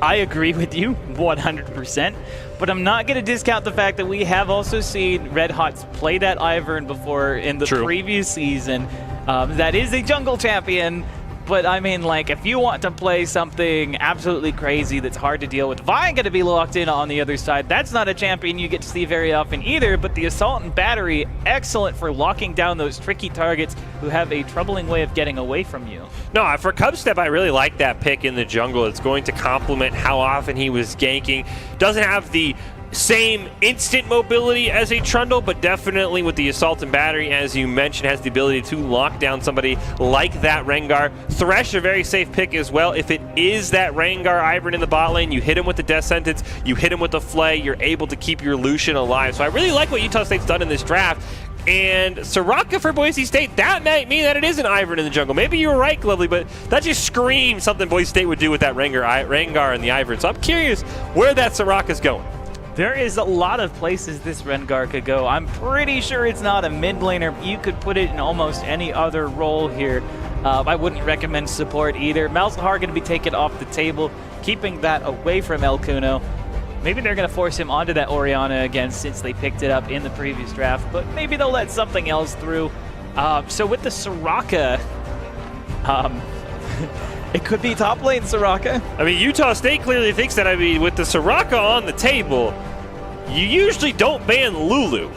Speaker 1: I agree with you 100%, but I'm not going to discount the fact that we have also seen Red Hots play that Ivern before in the previous season. That is a jungle champion. But, I mean, like, if you want to play something absolutely crazy that's hard to deal with, Vi going to be locked in on the other side. That's not a champion you get to see very often either, but the Assault and Battery, excellent for locking down those tricky targets who have a troubling way of getting away from you.
Speaker 2: No, for Cubstep, I really like that pick in the jungle. It's going to complement how often he was ganking. Doesn't have the same instant mobility as a Trundle, but definitely with the Assault and Battery, as you mentioned, has the ability to lock down somebody like that Rengar. Thresh, a very safe pick as well. If it is that Rengar Ivern in the bot lane, you hit him with the Death Sentence, you hit him with the Flay, you're able to keep your Lucian alive. So I really like what Utah State's done in this draft. And Soraka for Boise State, that might mean that it is an Ivern in the jungle. Maybe you were right, Glovely, but that just screams something Boise State would do with that Rengar and the Ivern. So I'm curious where that Soraka's going.
Speaker 1: There is a lot of places this Rengar could go. I'm pretty sure it's not a mid laner. You could put it in almost any other role here. I wouldn't recommend support either. Malzahar going to be taken off the table, keeping that away from El Cuno. Maybe they're going to force him onto that Orianna again since they picked it up in the previous draft, but maybe they'll let something else through. So with the Soraka, it could be top lane Soraka.
Speaker 2: I mean, Utah State clearly thinks that. I mean, with the Soraka on the table, you usually don't ban Lulu.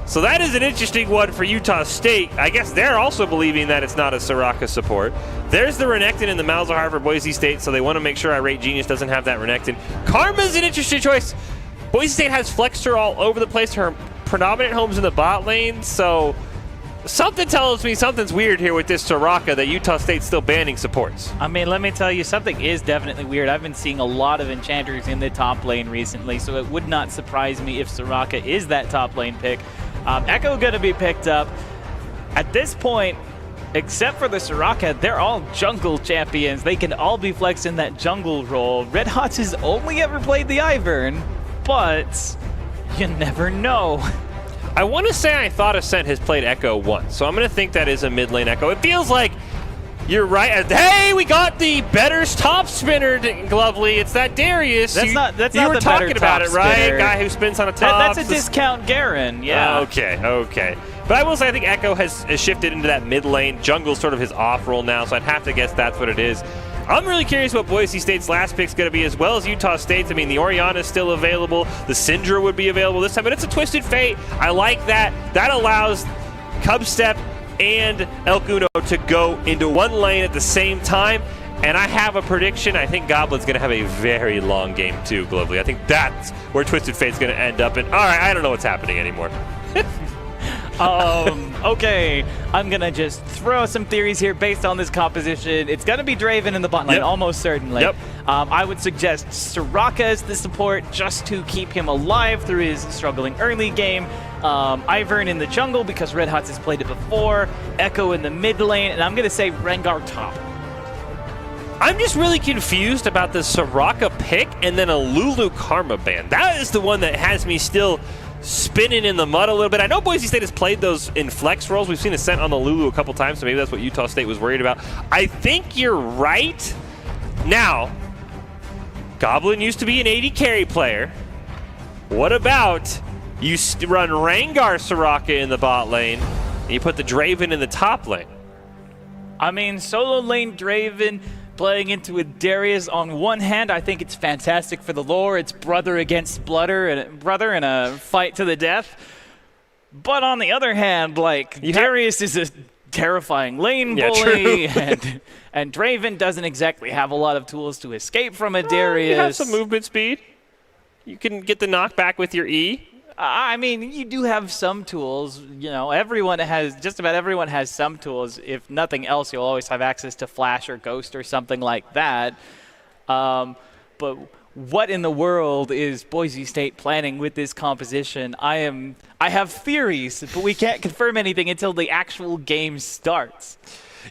Speaker 2: So that is an interesting one for Utah State. I guess they're also believing that it's not a Soraka support. There's the Renekton and the Malzahar for Boise State, so they want to make sure Irate Genius doesn't have that Renekton. Karma's an interesting choice. Boise State has Flexter all over the place. Her predominant home's in the bot lane, so something tells me something's weird here with this Soraka that Utah State's still banning supports.
Speaker 1: I mean, let me tell you, something is definitely weird. I've been seeing a lot of enchanters in the top lane recently, so it would not surprise me if Soraka is that top lane pick. Echo going to be picked up. At this point, except for the Soraka, they're all jungle champions. They can all be flexed in that jungle role. Red Hots has only ever played the Ivern, but you never know.
Speaker 2: I want to say I thought Ascent has played Echo once, so I'm going to think that is a mid lane Echo. It feels like you're right. Hey, we got the better top spinner, Glovely. It's that Darius.
Speaker 1: That's not
Speaker 2: you
Speaker 1: the
Speaker 2: were talking about it, right?
Speaker 1: Spinner.
Speaker 2: Guy who spins on a top.
Speaker 1: That's a discount Garen, yeah.
Speaker 2: Okay. But I will say I think Echo has shifted into that mid lane. Jungle's sort of his off role now, so I'd have to guess that's what it is. I'm really curious what Boise State's last pick's going to be, as well as Utah State's. I mean, the Orianna is still available. The Syndra would be available this time, but it's a Twisted Fate. I like that. That allows Cubstep and El Cuno to go into one lane at the same time. And I have a prediction. I think Goblin's going to have a very long game too, Glovely. I think that's where Twisted Fate's going to end up. And all right, I don't know what's happening anymore.
Speaker 1: Okay, I'm gonna just throw some theories here based on this composition. It's gonna be Draven in the bot lane, almost certainly. I would suggest Soraka as the support just to keep him alive through his struggling early game. Ivern in the jungle because Red Hots has played it before. Echo in the mid lane, and I'm gonna say Rengar top.
Speaker 2: I'm just really confused about the Soraka pick and then a Lulu Karma ban. That is the one that has me still spinning in the mud a little bit. I know Boise State has played those in flex roles. We've seen Ascent on the Lulu a couple times, so maybe that's what Utah State was worried about. I think you're right. Now, Goblin used to be an 80 carry player. What about you run Rengar Soraka in the bot lane, and you put the Draven in the top lane?
Speaker 1: I mean, solo lane Draven playing into a Darius on one hand, I think it's fantastic for the lore. It's brother against brother in a fight to the death. But on the other hand, like, Darius is a terrifying lane bully, and Draven doesn't exactly have a lot of tools to escape from a Darius.
Speaker 2: You have some movement speed. You can get the knockback with your E.
Speaker 1: I mean, you do have some tools. You know, just about everyone has some tools. If nothing else, you'll always have access to Flash or Ghost or something like that. But what in the world is Boise State planning with this composition? I have theories, but we can't confirm anything until the actual game starts.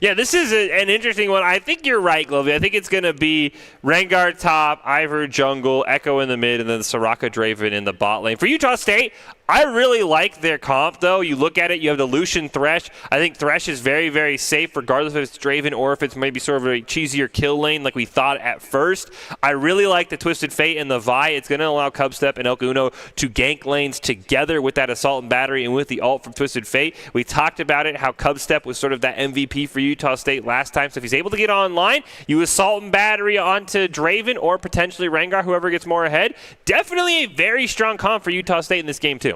Speaker 2: Yeah, this is an interesting one. I think you're right, Glovey. I think it's going to be Rengar top, Ivern jungle, Echo in the mid, and then Soraka Draven in the bot lane. For Utah State, I really like their comp, though. You look at it, you have the Lucian Thresh. I think Thresh is very, very safe, regardless if it's Draven or if it's maybe sort of a cheesier kill lane like we thought at first. I really like the Twisted Fate and the Vi. It's going to allow Cubstep and Elk Uno to gank lanes together with that Assault and Battery and with the ult from Twisted Fate. We talked about it, how Cubstep was sort of that MVP for Utah State last time. So if he's able to get online, you Assault and Battery onto Draven or potentially Rengar, whoever gets more ahead. Definitely a very strong comp for Utah State in this game, too.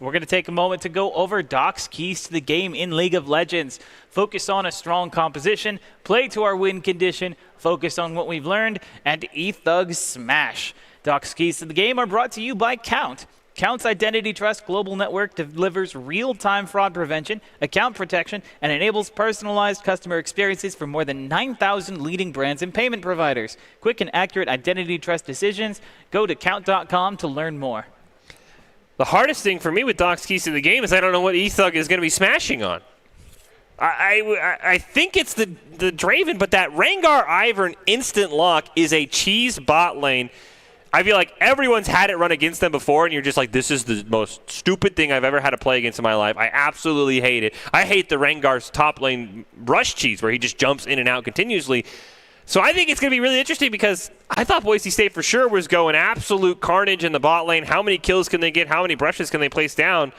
Speaker 1: We're going to take a moment to go over Doc's keys to the game in League of Legends. Focus on a strong composition, play to our win condition, focus on what we've learned, and E-Thug's smash. Doc's keys to the game are brought to you by Count. Count's Identity Trust Global Network delivers real-time fraud prevention, account protection, and enables personalized customer experiences for more than 9,000 leading brands and payment providers. Quick and accurate identity trust decisions. Go to count.com to learn more.
Speaker 2: The hardest thing for me with Doc's keys to the game is I don't know what E-Thug is going to be smashing on. I think it's the Draven, but that Rengar Ivern instant lock is a cheese bot lane. I feel like everyone's had it run against them before, and you're just like, this is the most stupid thing I've ever had to play against in my life. I absolutely hate it. I hate the Rengar's top lane rush cheese where he just jumps in and out continuously. So I think it's going to be really interesting because I thought Boise State for sure was going absolute carnage in the bot lane. How many kills can they get? How many brushes can they place down?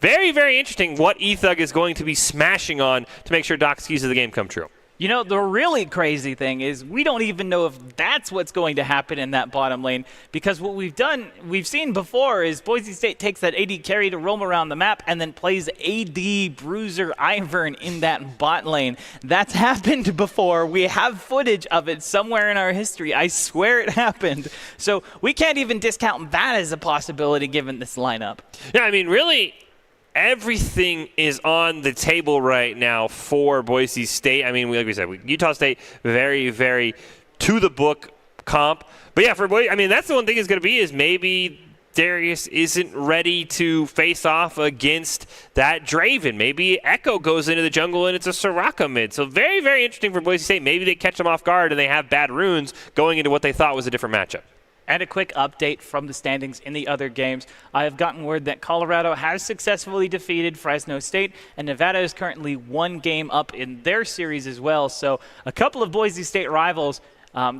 Speaker 2: Very, very interesting what E-Thug is going to be smashing on to make sure Doc's keys of the game come true.
Speaker 1: You know, the really crazy thing is we don't even know if that's what's going to happen in that bottom lane, because what we've seen before is Boise State takes that AD carry to roam around the map and then plays AD Bruiser Ivern in that bot lane. That's happened before. We have footage of it somewhere in our history. I swear it happened. So we can't even discount that as a possibility given this lineup.
Speaker 2: Yeah, I mean, really, everything is on the table right now for Boise State. I mean, like we said, Utah State, very, very to-the-book comp. But yeah, for Boise, I mean, that's the one thing is going to be is maybe Darius isn't ready to face off against that Draven. Maybe Echo goes into the jungle and it's a Soraka mid. So very, very interesting for Boise State. Maybe they catch them off guard and they have bad runes going into what they thought was a different matchup.
Speaker 1: And a quick update from the standings in the other games. I have gotten word that Colorado has successfully defeated Fresno State, and Nevada is currently one game up in their series as well. So a couple of Boise State rivals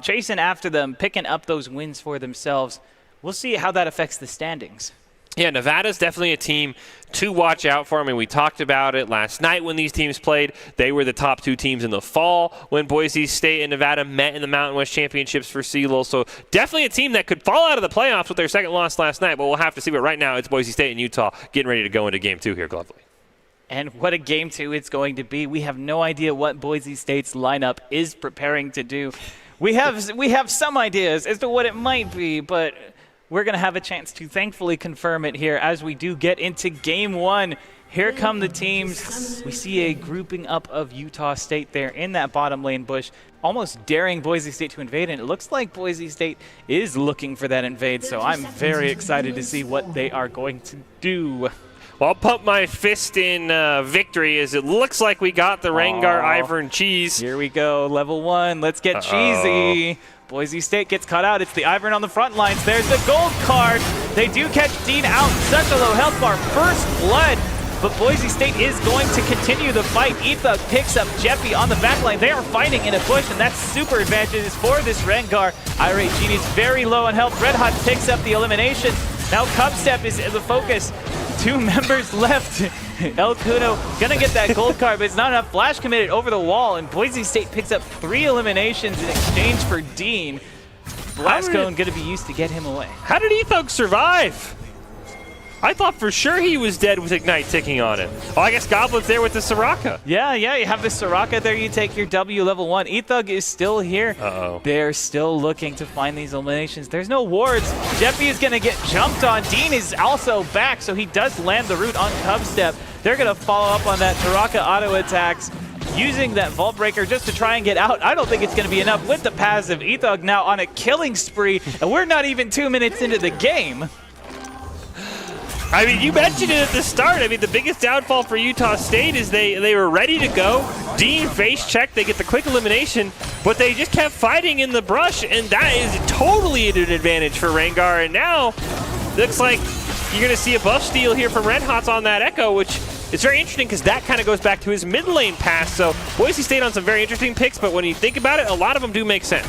Speaker 1: chasing after them, picking up those wins for themselves. We'll see how that affects the standings.
Speaker 2: Yeah, Nevada's definitely a team to watch out for. I mean, we talked about it last night when these teams played. They were the top two teams in the fall when Boise State and Nevada met in the Mountain West Championships for CLOL. So definitely a team that could fall out of the playoffs with their second loss last night, but we'll have to see. But right now, it's Boise State and Utah getting ready to go into Game 2 here, Glovely.
Speaker 1: And what a Game 2 it's going to be. We have no idea what Boise State's lineup is preparing to do. We have some ideas as to what it might be, but we're going to have a chance to thankfully confirm it here as we do get into Game 1. Here come the teams. We see a grouping up of Utah State there in that bottom lane bush, almost daring Boise State to invade, and it looks like Boise State is looking for that invade, so I'm very excited to see what they are going to do.
Speaker 2: Well, I'll pump my fist in victory as it looks like we got the Rengar Ivern cheese.
Speaker 1: Here we go, level 1. Let's get cheesy. Boise State gets cut out. It's the Ivern on the front lines. There's the gold card. They do catch Dean out. Such a low health bar. First blood. But Boise State is going to continue the fight. E-Thug picks up Jeppy on the back line. They are fighting in a push, and that's super advantages for this Rengar. Irate Genie's very low on health. Red Hot picks up the elimination. Now Cubstep is the focus. 2 members left. El Cuno gonna get that gold card, but it's not enough. Flash committed over the wall, and Boise State picks up 3 eliminations in exchange for Dean. Blast Cone gonna be used to get him away.
Speaker 2: How did E-Thug survive? I thought for sure he was dead with Ignite ticking on him. Oh, I guess Goblin's there with the Soraka.
Speaker 1: Yeah, you have the Soraka there. You take your W level 1. E-Thug is still here.
Speaker 2: Uh-oh.
Speaker 1: They're still looking to find these eliminations. There's no wards. Jeppy is going to get jumped on. Dean is also back, so he does land the root on Cubstep. They're going to follow up on that Soraka auto attacks, using that Vault Breaker just to try and get out. I don't think it's going to be enough with the passive. E-Thug now on a killing spree, and we're not even 2 minutes into the game.
Speaker 2: I mean, you mentioned it at the start. I mean, the biggest downfall for Utah State is they were ready to go. Dean face check, they get the quick elimination, but they just kept fighting in the brush, and that is totally an advantage for Rengar. And now, looks like you're going to see a buff steal here from Red Hots on that Echo, which is very interesting because that kind of goes back to his mid lane pass. So Boise State on some very interesting picks, but when you think about it, a lot of them do make sense.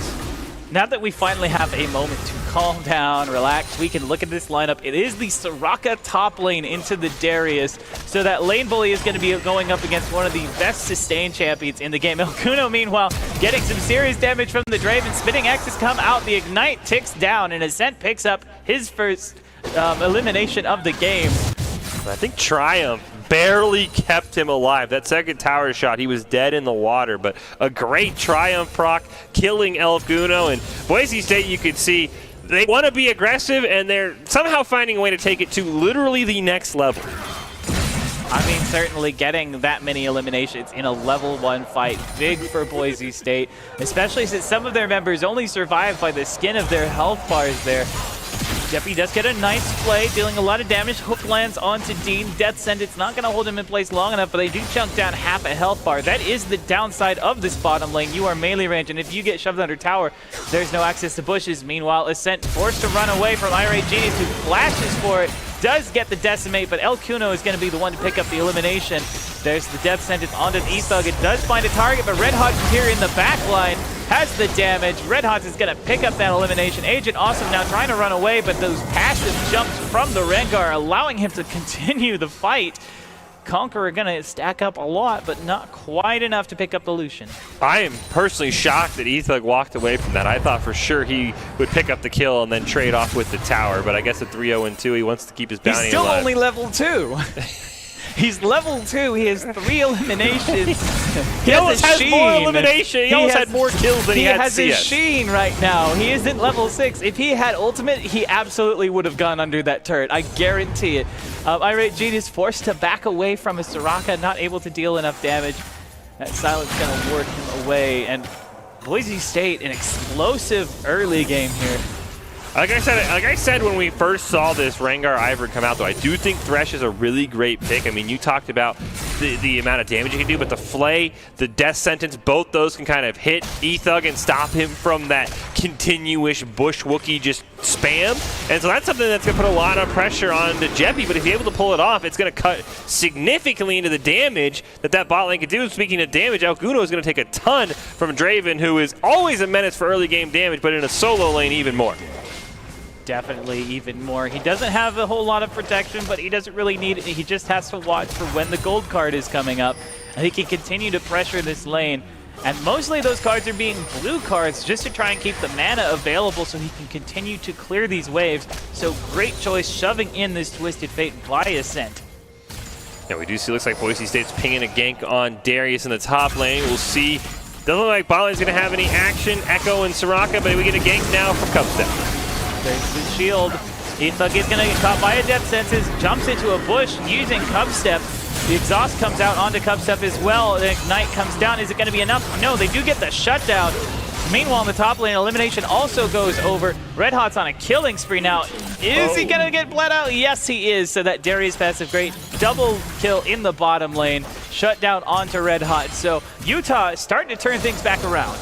Speaker 1: Now that we finally have a moment to calm down, relax, we can look at this lineup. It is the Soraka top lane into the Darius. So that lane bully is going to be going up against one of the best sustained champions in the game. El Kuno, meanwhile, getting some serious damage from the Draven. Spinning X's come out, the Ignite ticks down, and Ascent picks up his first elimination of the game.
Speaker 2: I think Triumph barely kept him alive. That second tower shot, he was dead in the water, but a great Triumph proc, killing El Kuno. And Boise State, you could see, they want to be aggressive, and they're somehow finding a way to take it to literally the next level.
Speaker 1: I mean, certainly getting that many eliminations in a level 1 fight, big for Boise State, especially since some of their members only survived by the skin of their health bars there. Jeffy does get a nice play, dealing a lot of damage. Hook lands onto Dean. Death Sentence not going to hold him in place long enough, but they do chunk down half a health bar. That is the downside of this bottom lane. You are melee range, and if you get shoved under tower, there's no access to bushes. Meanwhile, Ascent forced to run away from Irate Genius, who flashes for it. Does get the decimate, but El Kuno is going to be the one to pick up the elimination. There's the death sentence onto E-Thug. It does find a target, but Red Hot here in the back line has the damage. Red Hot is going to pick up that elimination. Agent Awesome now trying to run away, but those passive jumps from the Rengar allowing him to continue the fight. Conqueror going to stack up a lot, but not quite enough to pick up the Lucian.
Speaker 2: I am personally shocked that E-Thug walked away from that. I thought for sure he would pick up the kill and then trade off with the tower, but I guess at 3-0-2, he wants to keep his bounty alive.
Speaker 1: He's still only level 2. He's level 2. He has 3 eliminations.
Speaker 2: He almost has more elimination. He almost had more kills than he had CS.
Speaker 1: He has his Sheen right now. He isn't level 6. If he had ultimate, he absolutely would have gone under that turret. I guarantee it. Irate Genius forced to back away from his Soraka, not able to deal enough damage. That silence going to work him away. And Boise State, an explosive early game here.
Speaker 2: Like I said when we first saw this Rengar Ivern come out, though, I do think Thresh is a really great pick. I mean, you talked about the amount of damage you can do, but the Flay, the Death Sentence, both those can kind of hit E-Thug and stop him from that continuous Bush Wookiee just spam. And so that's something that's going to put a lot of pressure on the Jeppy, but if he's able to pull it off, it's going to cut significantly into the damage that bot lane can do. Speaking of damage, El Kuno is going to take a ton from Draven, who is always a menace for early game damage, but in a solo lane even more.
Speaker 1: Definitely even more. He doesn't have a whole lot of protection, but he doesn't really need it. He just has to watch for when the gold card is coming up, and he can continue to pressure this lane. And mostly those cards are being blue cards just to try and keep the mana available so he can continue to clear these waves. So great choice shoving in this Twisted Fate by Ascent.
Speaker 2: Yeah, we do see, looks like Boise State's pinging a gank on Darius in the top lane. We'll see. Doesn't look like bot lane's going to have any action. Echo and Soraka, but we get a gank now from Cubstep.
Speaker 1: There's the shield. E-Thug is going to get caught by a Death Sentence, jumps into a bush using Cubstep. The exhaust comes out onto Cubstep as well. The Ignite comes down. Is it going to be enough? No, they do get the shutdown. Meanwhile, in the top lane, elimination also goes over. Red Hot's on a killing spree now. Is he going to get bled out? Yes, he is. So that Darius passive, great double kill in the bottom lane. Shut down onto Red Hot. So Utah is starting to turn things back around.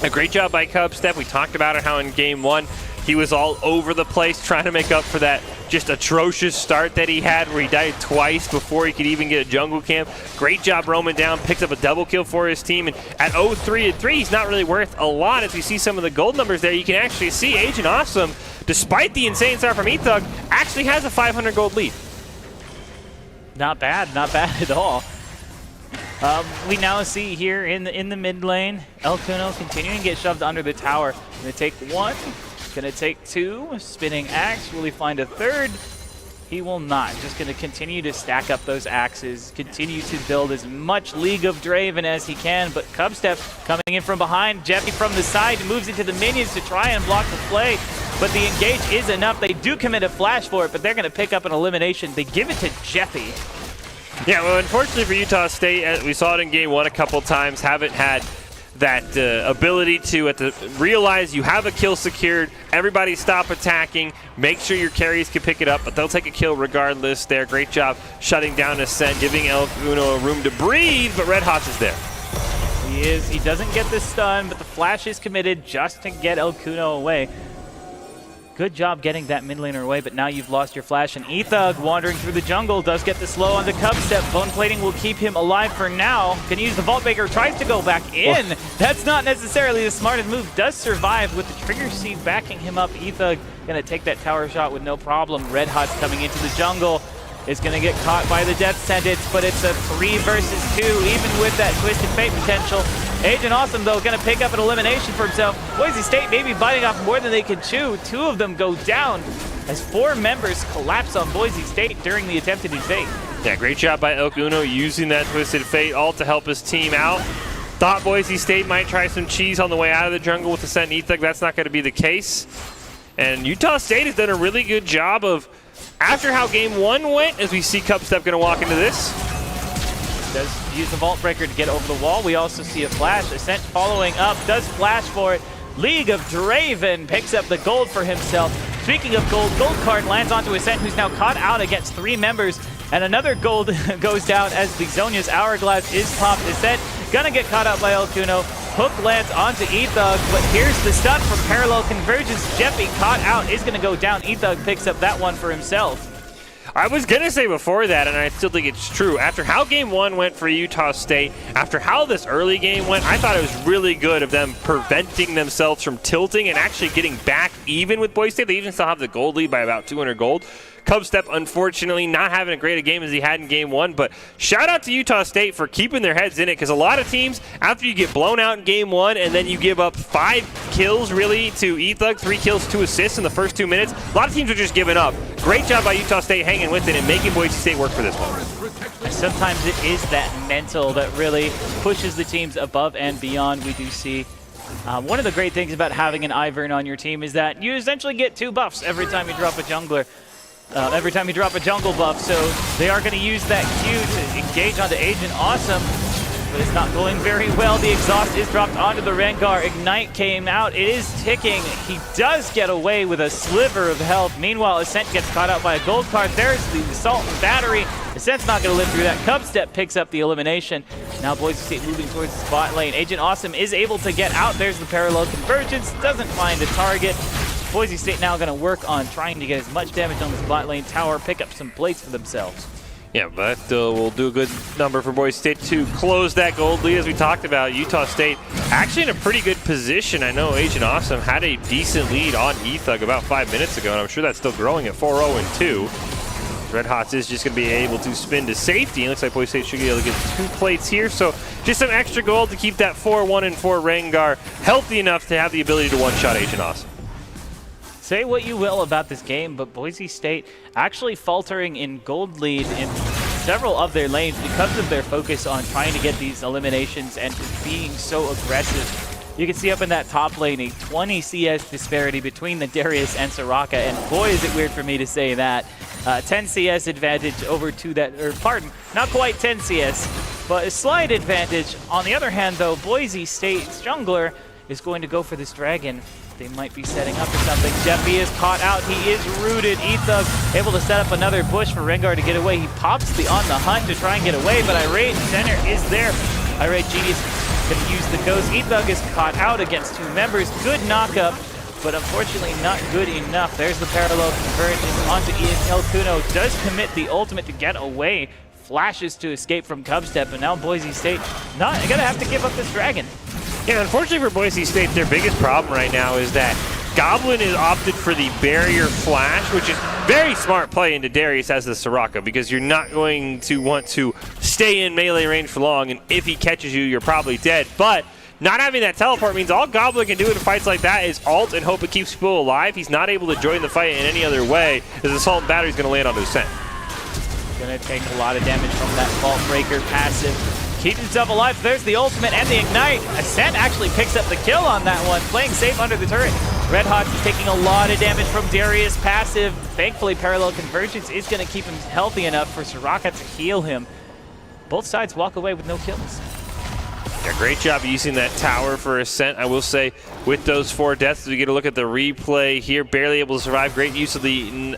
Speaker 2: A great job by Cubstep. We talked about it, how in game 1, he was all over the place trying to make up for that just atrocious start that he had where he died twice before he could even get a jungle camp. Great job roaming down, picks up a double kill for his team, and at 0-3-3, he's not really worth a lot. As we see some of the gold numbers there, you can actually see Agent Awesome, despite the insane start from E-Thug, actually has a 500 gold lead.
Speaker 1: Not bad at all. We now see here in the mid lane, El Kuno continuing to get shoved under the tower. Gonna take 1. Gonna take 2, spinning axe. Will he find a 3rd? He will not. Just gonna continue to stack up those axes, continue to build as much League of Draven as he can, but Cubstep coming in from behind, Jeffy from the side, moves into the minions to try and block the play, but the engage is enough. They do commit a flash for it, but they're gonna pick up an elimination. They give it to Jeffy.
Speaker 2: Yeah, well, unfortunately for Utah State, we saw it in game 1 a couple times, haven't had that ability to realize you have a kill secured, everybody stop attacking, make sure your carries can pick it up, but they'll take a kill regardless there. Great job shutting down Ascent, giving El Uno a room to breathe, but Red Hots is there.
Speaker 1: He is. He doesn't get the stun, but the flash is committed just to get El Kuno away. Good job getting that mid laner away, but now you've lost your flash, and Ethug wandering through the jungle does get the slow on the Cub Step. Bone plating will keep him alive for now. Can use the Vault Breaker, tries to go back in. That's not necessarily the smartest move. Does survive with the Trigger Seed backing him up. Ethug gonna take that tower shot with no problem. Red Hot's coming into the jungle. Is going to get caught by the death sentence, but it's a 3 versus 2, even with that Twisted Fate potential. Agent Awesome, though, going to pick up an elimination for himself. Boise State maybe biting off more than they can chew. 2 of them go down as 4 members collapse on Boise State during the attempted evade.
Speaker 2: Yeah, great job by El Uno using that Twisted Fate ult to help his team out. Thought Boise State might try some cheese on the way out of the jungle with Ascent and Ethug. That's not going to be the case. And Utah State has done a really good job of, after how game 1 went, as we see Cup Step going to walk into this.
Speaker 1: Does use the Vault Breaker to get over the wall. We also see a flash. Ascent following up, does flash for it. League of Draven picks up the gold for himself. Speaking of gold, gold card lands onto Ascent, who's now caught out against 3 members. And another gold goes down as the Zonia's Hourglass is popped. Ascent gonna get caught out by El Kuno. Hook lands onto Ethug, but here's the stun from Parallel Convergence. Jeffy caught out, is gonna go down. Ethug picks up that one for himself.
Speaker 2: I was going to say before that, and I still think it's true, after how game 1 went for Utah State, after how this early game went, I thought it was really good of them preventing themselves from tilting and actually getting back even with Boise State. They even still have the gold lead by about 200 gold. Cub Step, unfortunately, not having a great a game as he had in game 1, but shout out to Utah State for keeping their heads in it, because a lot of teams, after you get blown out in game 1 and then you give up 5 kills really to Ethug, 3 kills, 2 assists in the first 2 minutes, a lot of teams are just giving up. Great job by Utah State hanging with it and making Boise State work for this one.
Speaker 1: Sometimes it is that mental that really pushes the teams above and beyond. We do see one of the great things about having an Ivern on your team is that you essentially get 2 buffs every time you drop a jungler. Every time you drop a jungle buff, so they are going to use that Q to engage onto Agent Awesome, but it's not going very well. The exhaust is dropped onto the Rengar. Ignite came out. It is ticking. He does get away with a sliver of health. Meanwhile, Ascent gets caught out by a gold card. There's the Assault and Battery. Ascent's not going to live through that. Cub Step picks up the elimination. Now Boise State moving towards the spot lane. Agent Awesome is able to get out. There's the Parallel Convergence. Doesn't find a target. Boise State now going to work on trying to get as much damage on the spot lane tower, pick up some plates for themselves.
Speaker 2: Yeah, but will do a good number for Boise State to close that gold lead. As we talked about, Utah State actually in a pretty good position. I know Agent Awesome had a decent lead on Ethug about 5 minutes ago, and I'm sure that's still growing at 4-0-2. Red Hots is just going to be able to spin to safety. It looks like Boise State should be able to get 2 plates here, so just some extra gold to keep that 4-1-4 Rengar healthy enough to have the ability to one-shot Agent Awesome.
Speaker 1: Say what you will about this game, but Boise State actually faltering in gold lead in several of their lanes because of their focus on trying to get these eliminations and just being so aggressive. You can see up in that top lane a 20 CS disparity between the Darius and Soraka, and boy is it weird for me to say that. 10 CS advantage over to that, or pardon, not quite 10 CS, but a slight advantage. On the other hand though, Boise State's jungler is going to go for this dragon. They might be setting up for something. Jeffy is caught out. He is rooted. Ethug able to set up another bush for Rengar to get away. He pops the On the Hunt to try and get away, but Irate Center is there. Irate Genius going to use the Ghost. Ethug is caught out against 2 members. Good knockup, but unfortunately not good enough. There's the Parallel Convergence onto El Kuno. Does commit the ultimate to get away. Flashes to escape from Cub Step, and now Boise State not gonna have to give up this dragon.
Speaker 2: Yeah, unfortunately for Boise State, their biggest problem right now is that Goblin has opted for the barrier flash, which is very smart play into Darius as the Soraka, because you're not going to want to stay in melee range for long, and if he catches you, you're probably dead. But not having that teleport means all Goblin can do in fights like that is ult and hope it keeps people alive. He's not able to join the fight in any other way, as Assault and Battery is going to land on Ascent.
Speaker 1: Gonna take a lot of damage from that Vault Breaker passive. Keeps himself alive. There's the ultimate and the ignite. Ascent actually picks up the kill on that one, playing safe under the turret. Red Hot is taking a lot of damage from Darius' passive. Thankfully, Parallel Convergence is going to keep him healthy enough for Soraka to heal him. Both sides walk away with no kills.
Speaker 2: Yeah, great job using that tower for Ascent. I will say, with those 4 deaths, we get a look at the replay here. Barely able to survive. Great use of the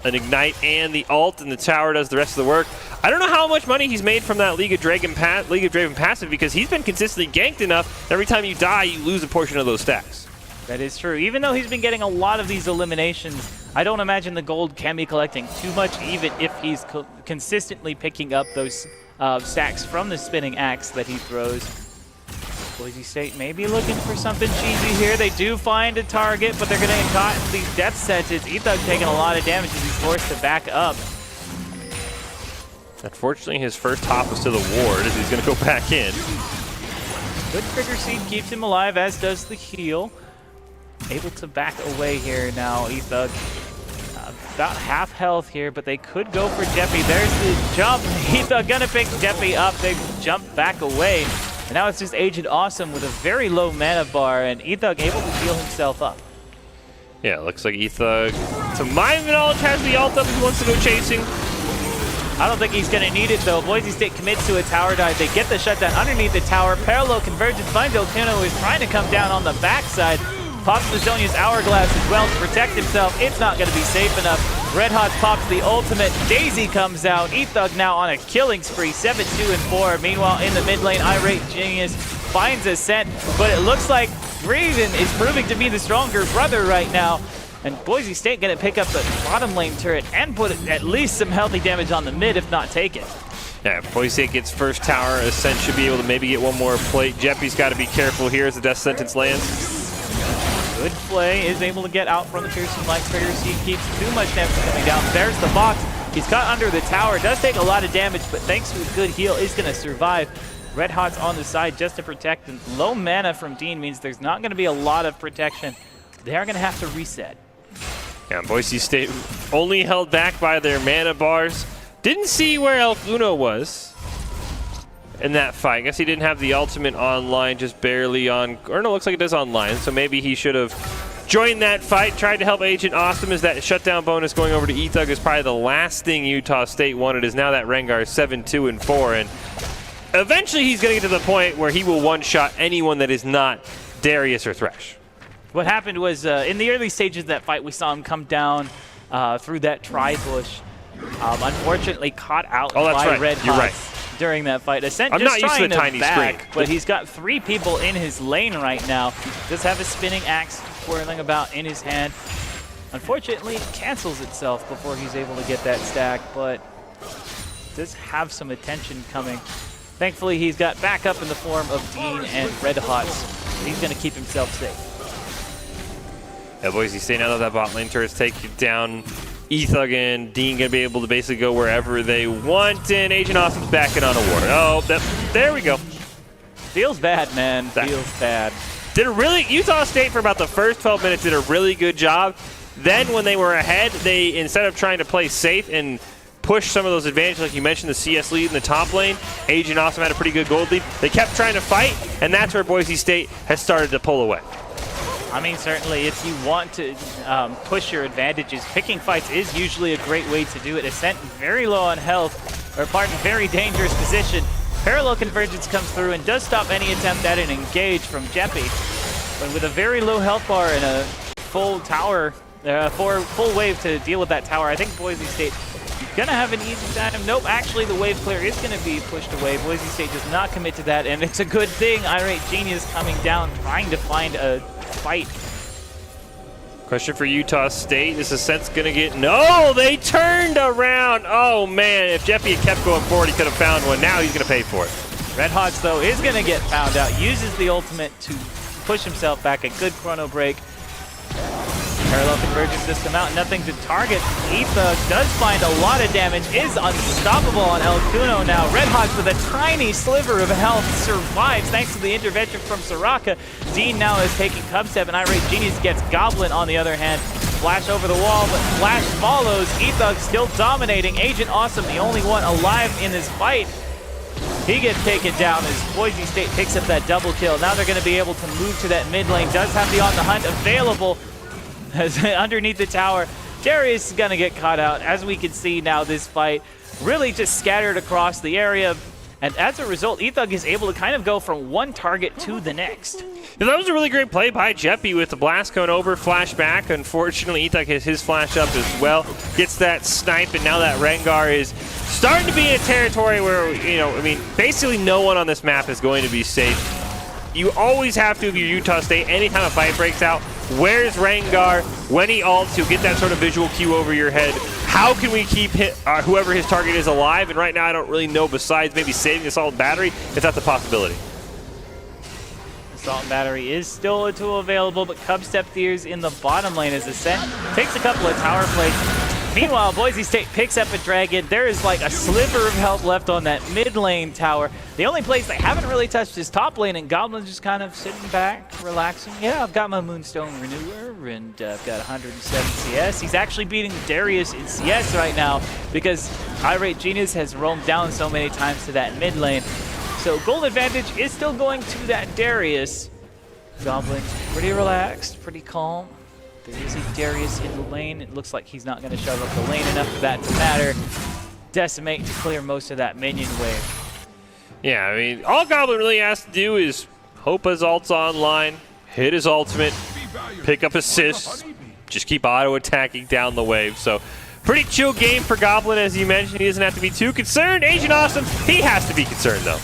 Speaker 2: an Ignite and the ult, and the tower does the rest of the work. I don't know how much money he's made from that League of Draven passive, because he's been consistently ganked enough. Every time you die, you lose a portion of those stacks.
Speaker 1: That is true. Even though he's been getting a lot of these eliminations, I don't imagine the gold can be collecting too much, even if he's consistently picking up those stacks from the spinning axe that he throws. Boise State may be looking for something cheesy here. They do find a target, but they're going to get caught in these death sentence. Ethug taking a lot of damage as he's forced to back up.
Speaker 2: Unfortunately, his first hop was to the ward as he's going to go back in.
Speaker 1: Good trigger seed keeps him alive, as does the heal. Able to back away here now, Ethug. About half health here, but they could go for Jeppy. There's the jump. Ethug gonna pick Jeppy up. They jump back away. And now it's just Agent Awesome with a very low mana bar, and Ethug able to heal himself up.
Speaker 2: Yeah, it looks like Ethug, to my knowledge, has the ult up if he wants to go chasing.
Speaker 1: I don't think he's going to need it, though. Boise State commits to a tower dive. They get the shutdown underneath the tower. Parallel convergence finds Elkuno, is trying to come down on the backside. Pops Lazonia's Hourglass as well to protect himself. It's not going to be safe enough. Red Hot pops the ultimate. Daisy comes out. Ethug now on a killing spree, 7, 2, and 4. Meanwhile, in the mid lane, Irate Genius finds Ascent, but it looks like Raven is proving to be the stronger brother right now. And Boise State going to pick up the bottom lane turret and put at least some healthy damage on the mid, if not take it.
Speaker 2: Yeah, if Boise State gets first tower, Ascent should be able to maybe get one more plate. Jeppy's got to be careful here as the death sentence lands.
Speaker 1: Good play, is able to get out from the Piercing Light Trigger. He keeps too much damage coming down. There's the box. He's caught under the tower. Does take a lot of damage, but thanks to a good heal, is going to survive. Red Hot's on the side just to protect. And low mana from Dean means there's not going to be a lot of protection. They are going to have to reset.
Speaker 2: Yeah, Boise State only held back by their mana bars. Didn't see where Elkuno was in that fight. I guess he didn't have the ultimate online, just barely on, or no, looks like it does online, so maybe he should have joined that fight, tried to help Agent Awesome, as that shutdown bonus going over to Ethug is probably the last thing Utah State wanted, is now that Rengar is 7, 2, and 4, and eventually he's going to get to the point where he will one-shot anyone that is not Darius or Thresh.
Speaker 1: What happened was, in the early stages of that fight, we saw him come down through that tri-bush. Unfortunately caught out by Red Hot during that fight. Ascent just trying to tiny back, but he's got 3 people in his lane right now. Does have a spinning axe whirling about in his hand. Unfortunately, it cancels itself before he's able to get that stack, but does have some attention coming. Thankfully, he's got backup in the form of Dean and Red Hot. He's going to keep himself safe.
Speaker 2: Yeah, Boise State, now that that bot lane turret's taken down, Ethug and Dean going to be able to basically go wherever they want, and Agent Awesome's backing on a ward. Oh, there we go.
Speaker 1: Feels bad, man. Feels bad.
Speaker 2: Did a really, Utah State for about the first 12 minutes did a really good job. Then when they were ahead, they, instead of trying to play safe and push some of those advantages, like you mentioned, the CS lead in the top lane, Agent Awesome had a pretty good gold lead. They kept trying to fight, and that's where Boise State has started to pull away.
Speaker 1: I mean, certainly, if you want to push your advantages, picking fights is usually a great way to do it. Ascent very low on health, or pardon, very dangerous position. Parallel convergence comes through and does stop any attempt at an engage from Jeppy. But with a very low health bar and a full tower, full wave to deal with that tower, I think Boise State gonna have an easy time. Nope, actually the wave clear is gonna be pushed away. Boise State does not commit to that, and it's a good thing. Irate Genius coming down, trying to find a fight.
Speaker 2: Question for Utah State, is Ascent's gonna get, no, they turned around. Oh man, if Jeppy had kept going forward, he could have found one. Now he's gonna pay for it.
Speaker 1: Red Hots, though, is gonna get found out, uses the ultimate to push himself back, a good chrono break. Parallel convergence just come out, nothing to target. Ethug does find a lot of damage, is unstoppable on Elkuno now. Red Hots with a tiny sliver of health survives thanks to the intervention from Soraka. Dean now is taking Cubstep, and Irate Genius gets Goblin on the other hand. Flash over the wall, but Flash follows. Ethug still dominating. Agent Awesome, the only one alive in this fight. He gets taken down as Boise State picks up that double kill. Now they're going to be able to move to that mid lane. Does have the On the Hunt available. Underneath the tower, Darius is going to get caught out. As we can see now, this fight really just scattered across the area. And as a result, Ethug is able to kind of go from one target to the next.
Speaker 2: Yeah, that was a really great play by Jeppy with the blast cone over, flash back. Unfortunately, Ethug has his flash up as well. Gets that snipe, and now that Rengar is starting to be in a territory where, you know, I mean, basically no one on this map is going to be safe. You always have to, if you're Utah State, anytime a fight breaks out, where's Rengar? When he ults, you'll get that sort of visual cue over your head. How can we keep whoever his target is alive? And right now, I don't really know, besides maybe saving Assault Battery, if that's a possibility.
Speaker 1: Assault Battery is still a tool available, but Cubstep Thieves in the bottom lane as Ascent takes a couple of tower plays. Meanwhile, Boise State picks up a Dragon. There is like a sliver of health left on that mid lane tower. The only place they haven't really touched is top lane, and Goblin's just kind of sitting back, relaxing. Yeah, I've got my Moonstone Renewer, and I've got 107 CS. He's actually beating Darius in CS right now because Irate Genius has roamed down so many times to that mid lane. So gold advantage is still going to that Darius. Goblin pretty relaxed, pretty calm. There is a Darius in the lane. It looks like he's not going to shove up the lane enough for that to matter. Decimate to clear most of that minion wave.
Speaker 2: Yeah, I mean, all Goblin really has to do is hope his ult's online, hit his ultimate, pick up assists, just keep auto-attacking down the wave. So, pretty chill game for Goblin, as you mentioned. He doesn't have to be too concerned. Agent Awesome, he has to be concerned, though.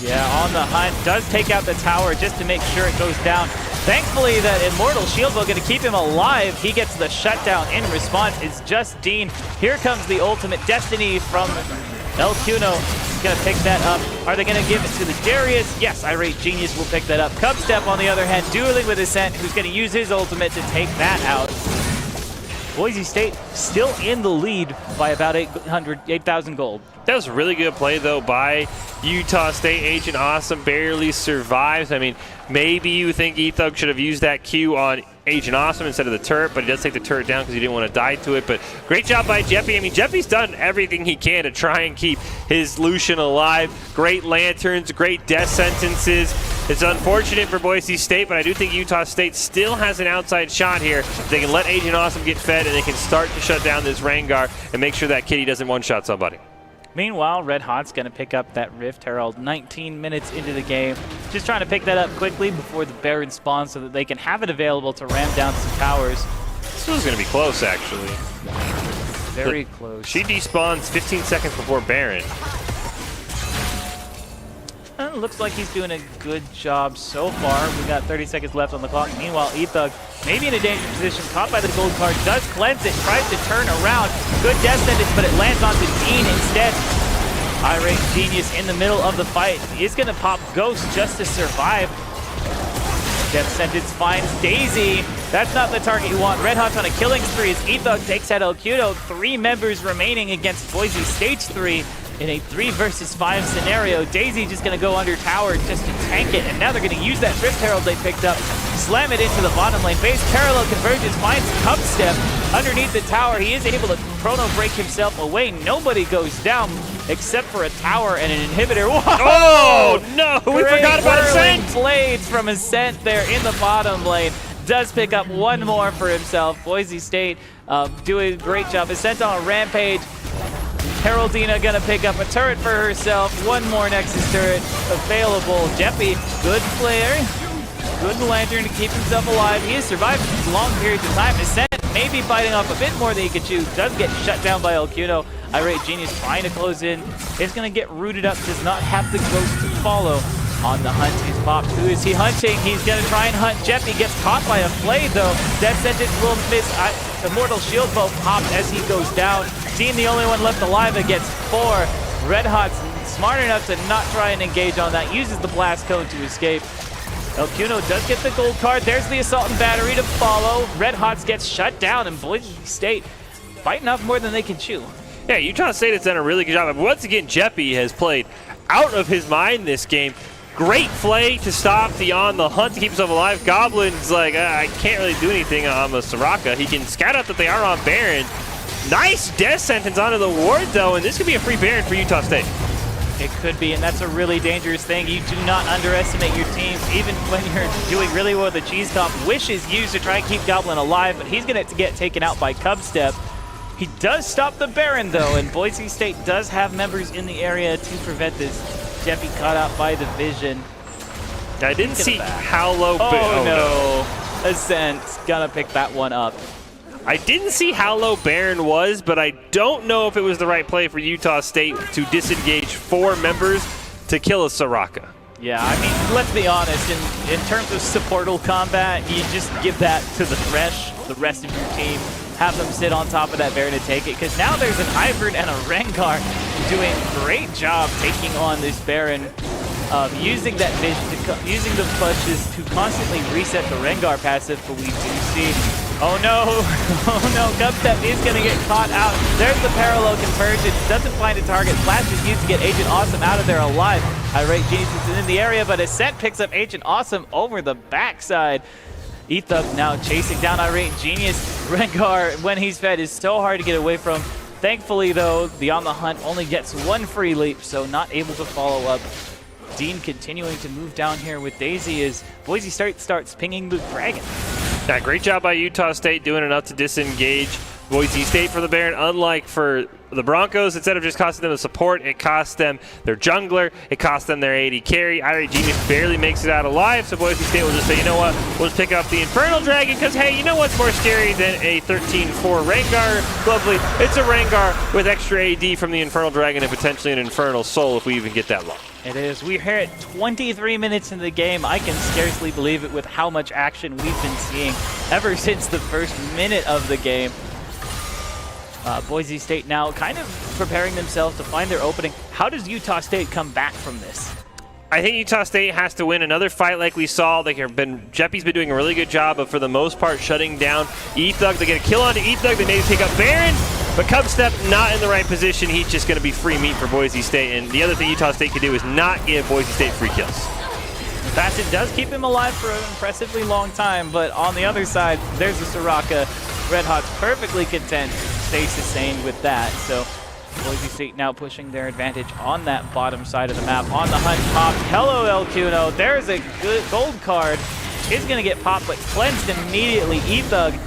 Speaker 1: Yeah, on the hunt, does take out the tower just to make sure it goes down. Thankfully, that Immortal Shield will going to keep him alive. He gets the shutdown in response. It's just Dean. Here comes the ultimate Destiny from El Cuno. He's going to pick that up. Are they going to give it to the Darius? Yes, Irate Genius will pick that up. Cubstep, on the other hand, dueling with Ascent, who's going to use his ultimate to take that out. Boise State still in the lead by about 8,000 gold.
Speaker 2: That was a really good play, though, by Utah State. Agent Awesome barely survives. I mean, maybe you think Ethug should have used that Q on Agent Awesome instead of the turret, but he does take the turret down because he didn't want to die to it. But great job by Jeppy. I mean, Jeppy's done everything he can to try and keep his Lucian alive. Great lanterns, great death sentences. It's unfortunate for Boise State, but I do think Utah State still has an outside shot here. They can let Agent Awesome get fed, and they can start to shut down this Rengar and make sure that Kitty doesn't one-shot somebody.
Speaker 1: Meanwhile, Red Hot's going to pick up that Rift Herald 19 minutes into the game. Just trying to pick that up quickly before the Baron spawns so that they can have it available to ram down some towers.
Speaker 2: This was going to be close, actually.
Speaker 1: Very close.
Speaker 2: She despawns 15 seconds before Baron.
Speaker 1: Looks like he's doing a good job so far. We got 30 seconds left on the clock. Meanwhile, Ethug maybe in a dangerous position, caught by the gold card, does cleanse it, tries to turn around. Good death sentence, but it lands onto Dean instead. Irate Genius in the middle of the fight is going to pop Ghost just to survive. Death sentence finds Daisy. That's not the target you want. Red Hot's on a killing spree as Ethug takes out El Cuno. 3 members remaining against Boise State's 3. In a 3 versus 5 scenario. Daisy just going to go under tower just to tank it, and now they're going to use that Rift Herald they picked up, slam it into the bottom lane. Base parallel convergence finds Cubstep underneath the tower. He is able to chrono break himself away. Nobody goes down except for a tower and an inhibitor. Whoa!
Speaker 2: Oh, no! We forgot about Ascent!
Speaker 1: Blades from Ascent there in the bottom lane. Does pick up one more for himself. Boise State doing a great job. Ascent on a rampage. Heraldina gonna pick up a turret for herself. One more Nexus turret available. Jeppy, good player. Good lantern to keep himself alive. He has survived long periods of time. Ascent maybe biting off a bit more than he could chew. Does get shut down by El Cuno. Irate Genius trying to close in. It's gonna get rooted up. Does not have the Ghost to follow. On the hunt is popped. Who is he hunting? He's gonna try and hunt Jeppy. Gets caught by a Flay though. Death sentence will miss. Immortal Shield bow popped as he goes down. Dean the only one left alive against 4. Red Hot's smart enough to not try and engage on that. Uses the blast cone to escape. El Cuno does get the gold card. There's the assault and battery to follow. Red Hot's gets shut down, and Boise State biting off more than they can chew.
Speaker 2: Yeah, Utah State has done a really good job. But once again, Jeppy has played out of his mind this game. Great play to stop the on the hunt to keep himself alive. Goblin's like, I can't really do anything on the Soraka. He can scout out that they are on Baron. Nice death sentence onto the ward, though, and this could be a free Baron for Utah State.
Speaker 1: It could be, and that's a really dangerous thing. You do not underestimate your teams, even when you're doing really well with the cheese comp. Wish is used to try and keep Goblin alive, but he's going to get taken out by Cubstep. He does stop the Baron, though, and Boise State does have members in the area to prevent this. Jeppy caught out by the vision.
Speaker 2: I didn't see how low.
Speaker 1: Oh no. Ascent's gonna pick that one up.
Speaker 2: I didn't see how low Baron was, but I don't know if it was the right play for Utah State to disengage 4 members to kill a Soraka.
Speaker 1: Yeah, I mean, let's be honest, in terms of supportal combat, you just give that to the Thresh, the rest of your team, have them sit on top of that Baron to take it, because now there's an Ivern and a Rengar doing a great job taking on this Baron, using that vision, using the flushes to constantly reset the Rengar passive, but we do see, oh no, oh no, Dubstep is going to get caught out. There's the parallel convergence, doesn't find a target, Flash is used to get Agent Awesome out of there alive. Irate Genius is in the area, but Ascent picks up Agent Awesome over the backside. Ethug now chasing down Irate Genius. Rengar, when he's fed, is so hard to get away from. Thankfully, though, the On the Hunt only gets 1 free leap, so not able to follow up. Dean continuing to move down here with Daisy as Boise State starts pinging the Dragon.
Speaker 2: Yeah, great job by Utah State doing enough to disengage Boise State for the Baron. Unlike for the Broncos, instead of just costing them a support, it cost them their jungler, it cost them their AD carry. Irate Genius barely makes it out alive, so Boise State will just say, you know what, we'll just pick up the Infernal Dragon, because hey, you know what's more scary than a 13-4 Rengar? Lovely, it's a Rengar with extra AD from the Infernal Dragon and potentially an Infernal Soul if we even get that long.
Speaker 1: It is. We're here at 23 minutes in the game. I can scarcely believe it with how much action we've been seeing ever since the first minute of the game. Boise State now kind of preparing themselves to find their opening. How does Utah State come back from this?
Speaker 2: I think Utah State has to win another fight like we saw. Jeppy's been doing a really good job of, for the most part, shutting down Ethug. They get a kill onto Ethug. They maybe pick up Baron, but Cubstep not in the right position. He's just going to be free meat for Boise State. And the other thing Utah State can do is not give Boise State free kills.
Speaker 1: Facet does keep him alive for an impressively long time, but on the other side, there's a Soraka. Red Hot's perfectly content, stay sustained with that. So Boise State now pushing their advantage on that bottom side of the map. On the hunt, popped. Hello, El Cuno. There's a good gold card. Is going to get popped, but cleansed immediately. Ethug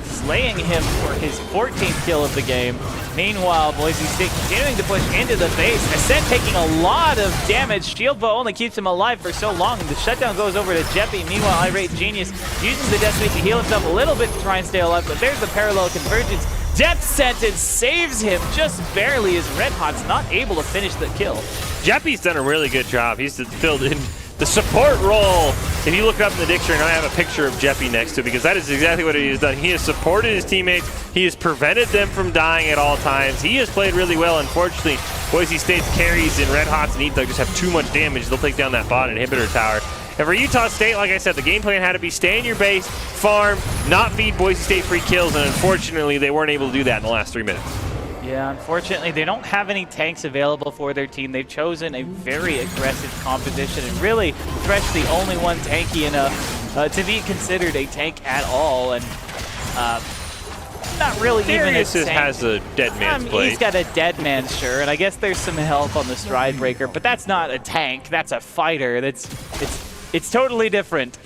Speaker 1: slaying him for his 14th kill of the game. Meanwhile, Boise State continuing to push into the base. Ascent taking a lot of damage. Shield Bow only keeps him alive for so long. The shutdown goes over to Jeppy. Meanwhile, Irate Genius uses the Death Sweep to heal himself a little bit to try and stay alive, but there's the parallel convergence. Death Sentence saves him just barely as Red Hot's not able to finish the kill.
Speaker 2: Jeppy's done a really good job. He's filled in the support role. If you look up in the dictionary, I have a picture of Jeppy next to it because that is exactly what he has done. He has supported his teammates. He has prevented them from dying at all times. He has played really well. Unfortunately, Boise State's carries and Red Hots and Ethug just have too much damage. They'll take down that bot inhibitor tower. And for Utah State, like I said, the game plan had to be stay in your base, farm, not feed Boise State free kills, and unfortunately, they weren't able to do that in the last 3 minutes.
Speaker 1: Yeah, unfortunately, they don't have any tanks available for their team. They've chosen a very aggressive composition, and really, Thresh the only one tanky enough to be considered a tank at all, and not really
Speaker 2: Darius
Speaker 1: even a tank.
Speaker 2: has a dead man's blade.
Speaker 1: He's got a dead man, sure, and I guess there's some help on the Stride Breaker, but that's not a tank. That's a fighter. It's totally different.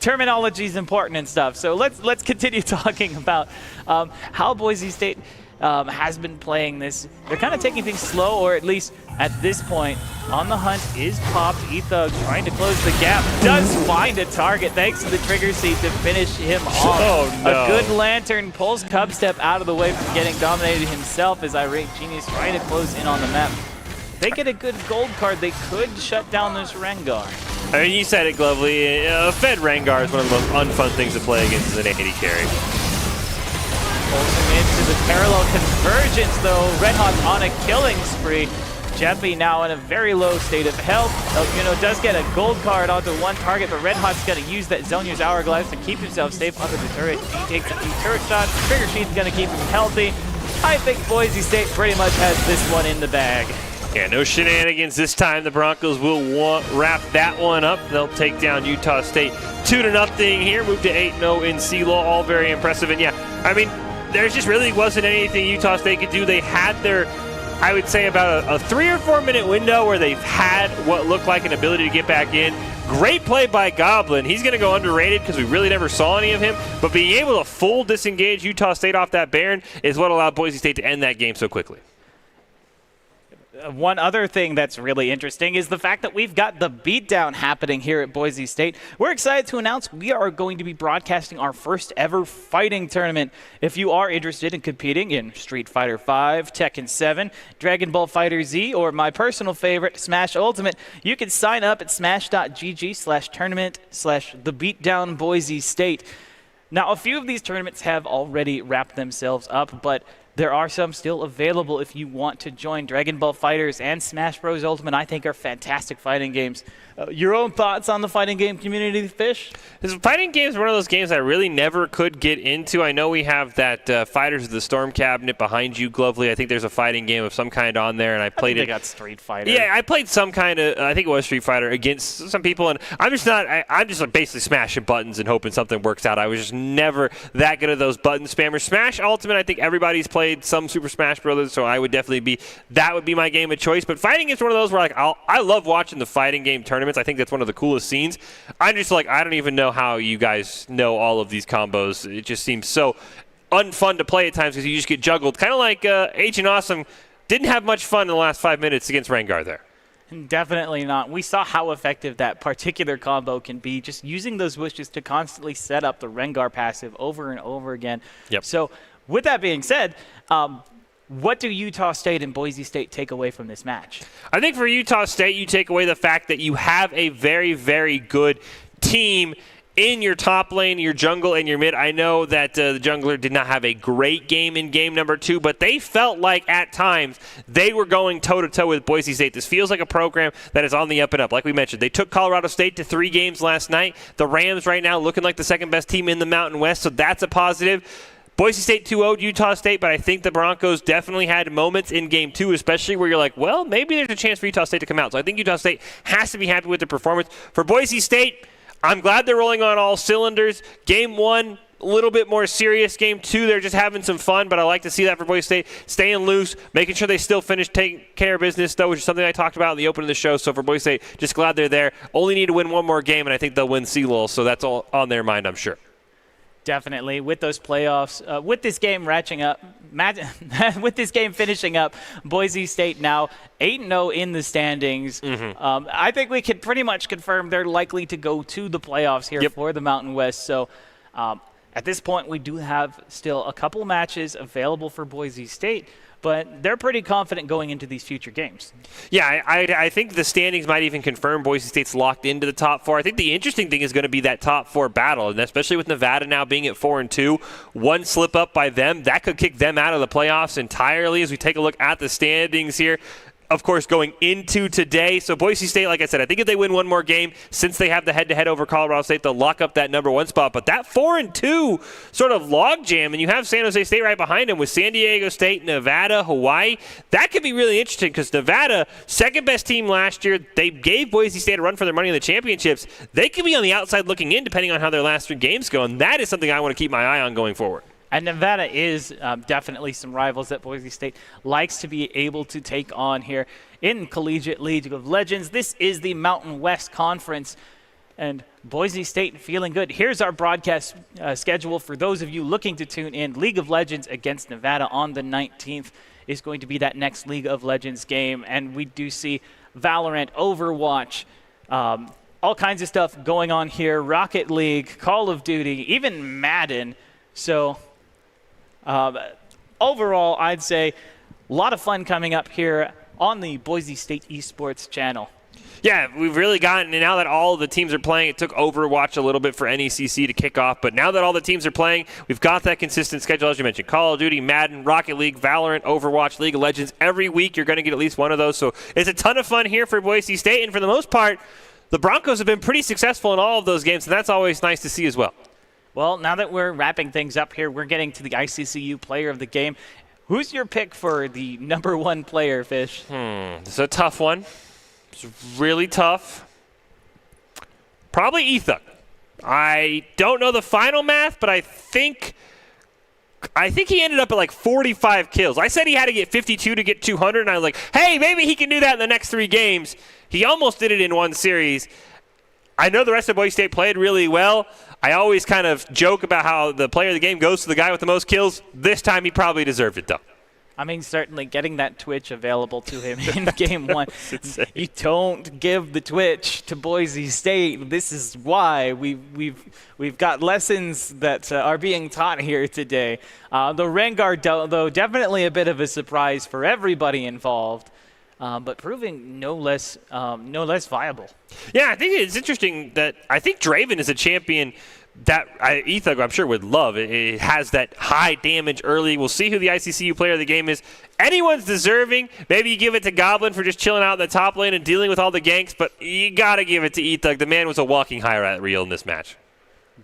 Speaker 1: Terminology is important and stuff. So let's continue talking about how Boise State has been playing this. They're kind of taking things slow, or at least at this point, On the Hunt is popped. Ethug trying to close the gap. Does find a target thanks to the trigger seat to finish him off.
Speaker 2: Oh, no.
Speaker 1: A good lantern pulls Cubstep out of the way from getting dominated himself as Irate Genius trying to close in on the map. If they get a good gold card, they could shut down this Rengar.
Speaker 2: I mean, you said it, Glovely. Fed Rengar is one of the most unfun things to play against as an AD carry.
Speaker 1: Pulls him into the parallel convergence, though. Red Hot's on a killing spree. Jeppy now in a very low state of health. El Cuno does get a gold card onto one target, but Red Hot's going to use that Zonya's Hourglass to keep himself safe under the turret. He takes a few turret shots. Trigger Sheath's going to keep him healthy. I think Boise State pretty much has this one in the bag.
Speaker 2: Yeah, no shenanigans this time. The Broncos will wrap that one up. They'll take down Utah State 2-0 here. Move to 8-0 in CLOL. All very impressive. And yeah, I mean, there just really wasn't anything Utah State could do. They had their, I would say, about a 3 or 4 minute window where they've had what looked like an ability to get back in. Great play by Goblin. He's going to go underrated because we really never saw any of him. But being able to full disengage Utah State off that Baron is what allowed Boise State to end that game so quickly.
Speaker 1: One other thing that's really interesting is the fact that we've got the beatdown happening here at Boise State. We're excited to announce we are going to be broadcasting our first ever fighting tournament. If you are interested in competing in Street Fighter V, Tekken 7, Dragon Ball FighterZ, or my personal favorite, Smash Ultimate, you can sign up at smash.gg/tournament/thebeatdown Boise State. Now, a few of these tournaments have already wrapped themselves up, but there are some still available if you want to join. Dragon Ball Fighters and Smash Bros. Ultimate, I think, are fantastic fighting games. Your own thoughts on the fighting game community, Fish?
Speaker 2: This fighting game is one of those games I really never could get into. I know we have that Fighters of the Storm cabinet behind you, Glovely. I think there's a fighting game of some kind on there, and I played
Speaker 1: They got Street Fighter.
Speaker 2: Yeah, I played some kind of, I think it was Street Fighter against some people, and I'm just like basically smashing buttons and hoping something works out. I was just never that good at those button spammers. Smash Ultimate, I think everybody's played some Super Smash Brothers, so I would definitely that would be my game of choice. But fighting is one of those where I love watching the fighting game tournaments. I think that's one of the coolest scenes. I'm just like, I don't even know how you guys know all of these combos. It just seems so unfun to play at times because you just get juggled. Kind of like Agent Awesome didn't have much fun in the last 5 minutes against Rengar there.
Speaker 1: Definitely not. We saw how effective that particular combo can be, just using those wishes to constantly set up the Rengar passive over and over again.
Speaker 2: Yep.
Speaker 1: So with that being said, what do Utah State and Boise State take away from this match?
Speaker 2: I think for Utah State, you take away the fact that you have a very, very good team in your top lane, your jungle, and your mid. I know that the jungler did not have a great game in game number 2, but they felt like at times they were going toe-to-toe with Boise State. This feels like a program that is on the up and up. Like we mentioned, they took Colorado State to 3 games last night. The Rams right now looking like the second-best team in the Mountain West, so that's a positive. Boise State 2-0'd Utah State, but I think the Broncos definitely had moments in Game 2, especially where you're like, well, maybe there's a chance for Utah State to come out. So I think Utah State has to be happy with the performance. For Boise State, I'm glad they're rolling on all cylinders. Game 1, a little bit more serious. Game 2, they're just having some fun, but I like to see that for Boise State. Staying loose, making sure they still finish taking care of business, though, which is something I talked about in the open of the show. So for Boise State, just glad they're there. Only need to win one more game, and I think they'll win CLOL, so that's all on their mind, I'm sure.
Speaker 1: Definitely. With those playoffs, with this game with this game finishing up, Boise State now 8-0 in the standings. I think we can pretty much confirm they're likely to go to the playoffs here for the Mountain West. So at this point, we do have still a couple matches available for Boise State, but they're pretty confident going into these future games.
Speaker 2: Yeah, I think the standings might even confirm Boise State's locked into the top 4. I think the interesting thing is going to be that top 4 battle, and especially with Nevada now being at 4-2, one slip up by them, that could kick them out of the playoffs entirely as we take a look at the standings here. Of course, going into today. So Boise State, like I said, I think if they win one more game, since they have the head-to-head over Colorado State, they'll lock up that number 1 spot. But that 4-2 sort of logjam, and you have San Jose State right behind them with San Diego State, Nevada, Hawaii. That could be really interesting because Nevada, second-best team last year, they gave Boise State a run for their money in the championships. They could be on the outside looking in depending on how their last 3 games go, and that is something I want to keep my eye on going forward.
Speaker 1: And Nevada is definitely some rivals that Boise State likes to be able to take on here in Collegiate League of Legends. This is the Mountain West Conference, and Boise State feeling good. Here's our broadcast schedule for those of you looking to tune in. League of Legends against Nevada on the 19th is going to be that next League of Legends game, and we do see Valorant, Overwatch, all kinds of stuff going on here. Rocket League, Call of Duty, even Madden. So overall, I'd say a lot of fun coming up here on the Boise State Esports channel.
Speaker 2: Yeah, we've really gotten, and now that all the teams are playing, it took Overwatch a little bit for NECC to kick off, but now that all the teams are playing, we've got that consistent schedule, as you mentioned. Call of Duty, Madden, Rocket League, Valorant, Overwatch, League of Legends. Every week you're going to get at least one of those, so it's a ton of fun here for Boise State, and for the most part, the Broncos have been pretty successful in all of those games, and that's always nice to see as well.
Speaker 1: Well, now that we're wrapping things up here, we're getting to the ICCU Player of the Game. Who's your pick for the number 1 player, Fish?
Speaker 2: It's a tough one. It's really tough. Probably Ethan. I don't know the final math, but I think he ended up at like 45 kills. I said he had to get 52 to get 200, and I was like, hey, maybe he can do that in the next 3 games. He almost did it in one series. I know the rest of Boise State played really well. I always kind of joke about how the player of the game goes to the guy with the most kills. This time he probably deserved it, though.
Speaker 1: I mean, certainly getting that Twitch available to him in Game 1. You don't give the Twitch to Boise State. This is why we've got lessons that are being taught here today. The Rengar, though, definitely a bit of a surprise for everybody involved, but proving no less viable.
Speaker 2: Yeah, I think it's interesting that I think Draven is a champion that Ethug, I'm sure, would love. It has that high damage early. We'll see who the ICCU player of the game is. Anyone's deserving. Maybe you give it to Goblin for just chilling out in the top lane and dealing with all the ganks, but you got to give it to Ethug. The man was a walking highlight reel in this match.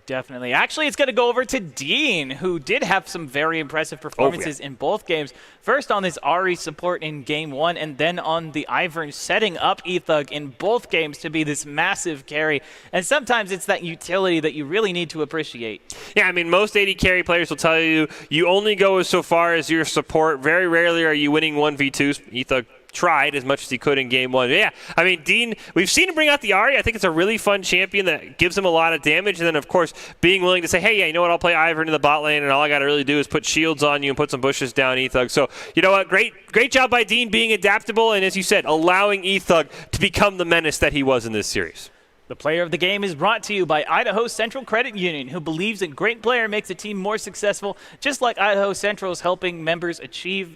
Speaker 1: Definitely. Actually, it's going to go over to Dean, who did have some very impressive performances in both games. First on this Ahri support in Game 1, and then on the Ivern, setting up Ethug in both games to be this massive carry. And sometimes it's that utility that you really need to appreciate.
Speaker 2: Yeah, I mean, most AD carry players will tell you you only go so far as your support. Very rarely are you winning 1v2s. Ethug tried as much as he could in Game 1. Yeah, I mean, Dean, we've seen him bring out the Ahri. I think it's a really fun champion that gives him a lot of damage. And then, of course, being willing to say, hey, yeah, you know what, I'll play Ivern in the bot lane, and all I got to really do is put shields on you and put some bushes down Ethug. So, you know what, great job by Dean being adaptable and, as you said, allowing Ethug to become the menace that he was in this series.
Speaker 1: The player of the game is brought to you by Idaho Central Credit Union, who believes a great player makes a team more successful, just like Idaho Central is helping members achieve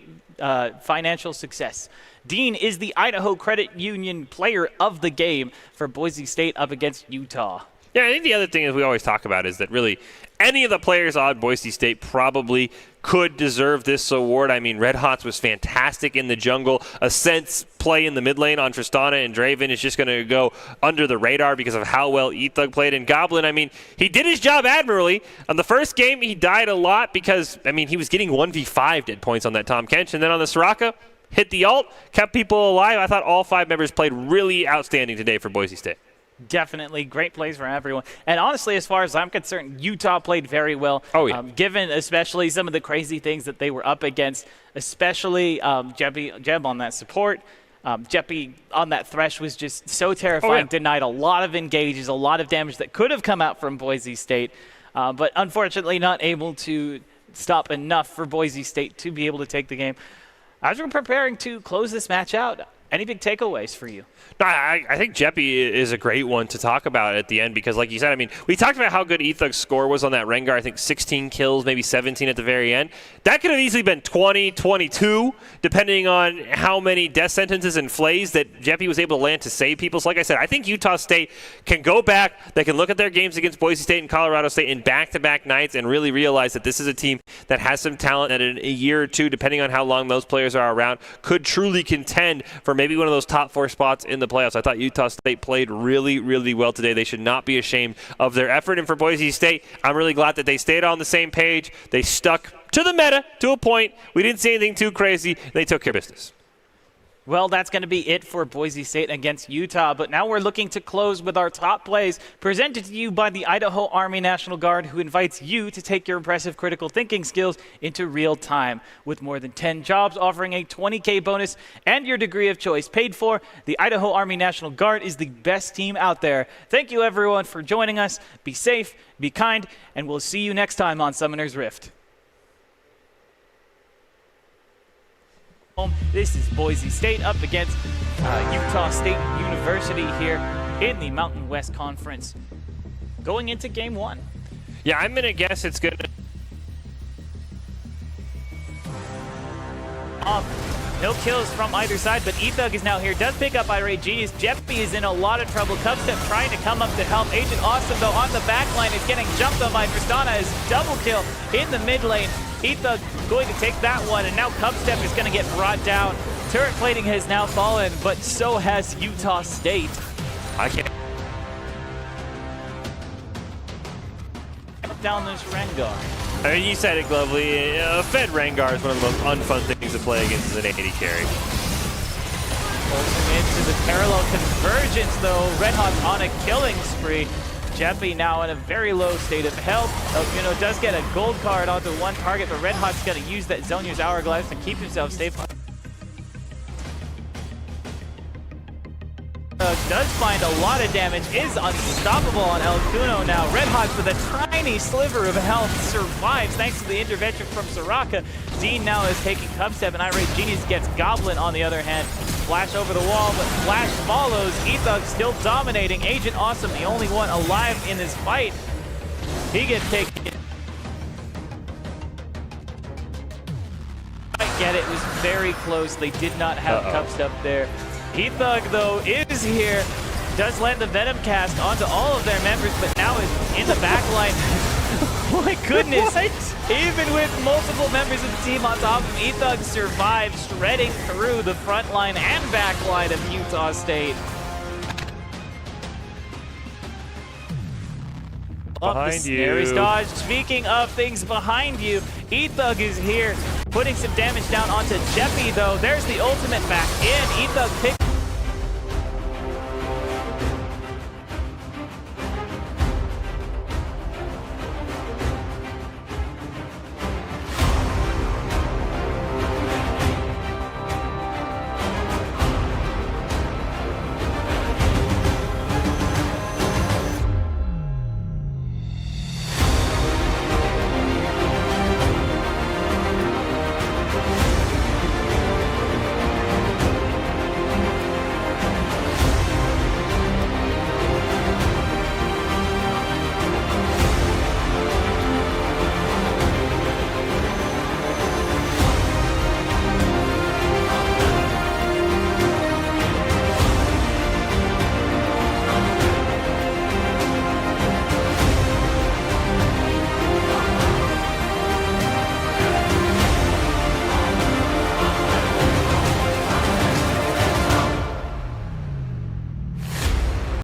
Speaker 1: financial success. Dean is the Idaho Credit Union player of the game for Boise State up against Utah.
Speaker 2: Yeah, I think the other thing is we always talk about is that really any of the players on Boise State probably could deserve this award. I mean, Red Hots was fantastic in the jungle. Ascent's play in the mid lane on Tristana and Draven is just going to go under the radar because of how well Ethug played. And Goblin, I mean, he did his job admirably. On the first game, he died a lot because, I mean, he was getting 1v5 dead points on that Tahm Kench. And then on the Soraka, hit the ult, kept people alive. I thought all 5 members played really outstanding today for Boise State.
Speaker 1: Definitely great plays for everyone. And honestly, as far as I'm concerned, Utah played very well.
Speaker 2: Oh, yeah.
Speaker 1: Given especially some of the crazy things that they were up against, especially Jeb on that support. Jeppy on that Thresh was just so terrifying.
Speaker 2: Oh, yeah.
Speaker 1: Denied a lot of engages, a lot of damage that could have come out from Boise State. But unfortunately not able to stop enough for Boise State to be able to take the game. As we're preparing to close this match out, any big takeaways for you?
Speaker 2: No, I think Jeppy is a great one to talk about at the end because, like you said, I mean, we talked about how good Ethug's score was on that Rengar. I think 16 kills, maybe 17 at the very end. That could have easily been 20, 22, depending on how many death sentences and flays that Jeppy was able to land to save people. So, like I said, I think Utah State can go back. They can look at their games against Boise State and Colorado State in back-to-back nights and really realize that this is a team that has some talent that in a year or two, depending on how long those players are around, could truly contend for maybe one of those top 4 spots in the playoffs. I thought Utah State played really, really well today. They should not be ashamed of their effort. And for Boise State, I'm really glad that they stayed on the same page. They stuck to the meta to a point. We didn't see anything too crazy. They took care of business.
Speaker 1: Well, that's going to be it for Boise State against Utah, but now we're looking to close with our top plays presented to you by the Idaho Army National Guard, who invites you to take your impressive critical thinking skills into real time. With more than 10 jobs offering a $20K bonus and your degree of choice paid for, the Idaho Army National Guard is the best team out there. Thank you, everyone, for joining us. Be safe, be kind, and we'll see you next time on Summoner's Rift. This is Boise State up against Utah State University here in the Mountain West Conference. Going into Game 1.
Speaker 2: Yeah, I'm going to guess it's going to...
Speaker 1: No kills from either side, but Ethug is now here. Does pick up Irate G's. Jeppy is in a lot of trouble. Cubstep trying to come up to help. Agent Awesome, though, on the back line is getting jumped on by Tristana as double kill in the mid lane. Ethug going to take that one, and now Cubstep is going to get brought down. Turret plating has now fallen, but so has Utah State.
Speaker 2: I can't...
Speaker 1: Down this Rengar.
Speaker 2: I mean, you said it, Glovely. Fed Rengar is one of the most unfun things to play against as an AD carry.
Speaker 1: Closing into the parallel convergence, though. Red Hot on a killing spree. Jeppy now in a very low state of health. Does get a gold card onto one target, but Red Hot's going to use that Zonya's Hourglass to keep himself safe. does find a lot of damage, is unstoppable on El Cuno now. Red Hawk with a tiny sliver of health survives thanks to the intervention from Soraka. Dean now is taking Cubstep, and Irate Genius gets Goblin on the other hand. Flash over the wall, but Flash follows. Ethug still dominating. Agent Awesome, the only one alive in this fight. He gets taken. I get it, was very close. They did not have Cubstep there. Ethug, though, is here. Does land the Venom cast onto all of their members, but now is in the backline. My goodness. Even with multiple members of the team on top of him, Ethug survives, shredding through the front line and back line of Utah State.
Speaker 2: Behind you.
Speaker 1: Dodge. Speaking of things behind you, Ethug is here, putting some damage down onto Jeppy, though. There's the ultimate back in. Ethug picks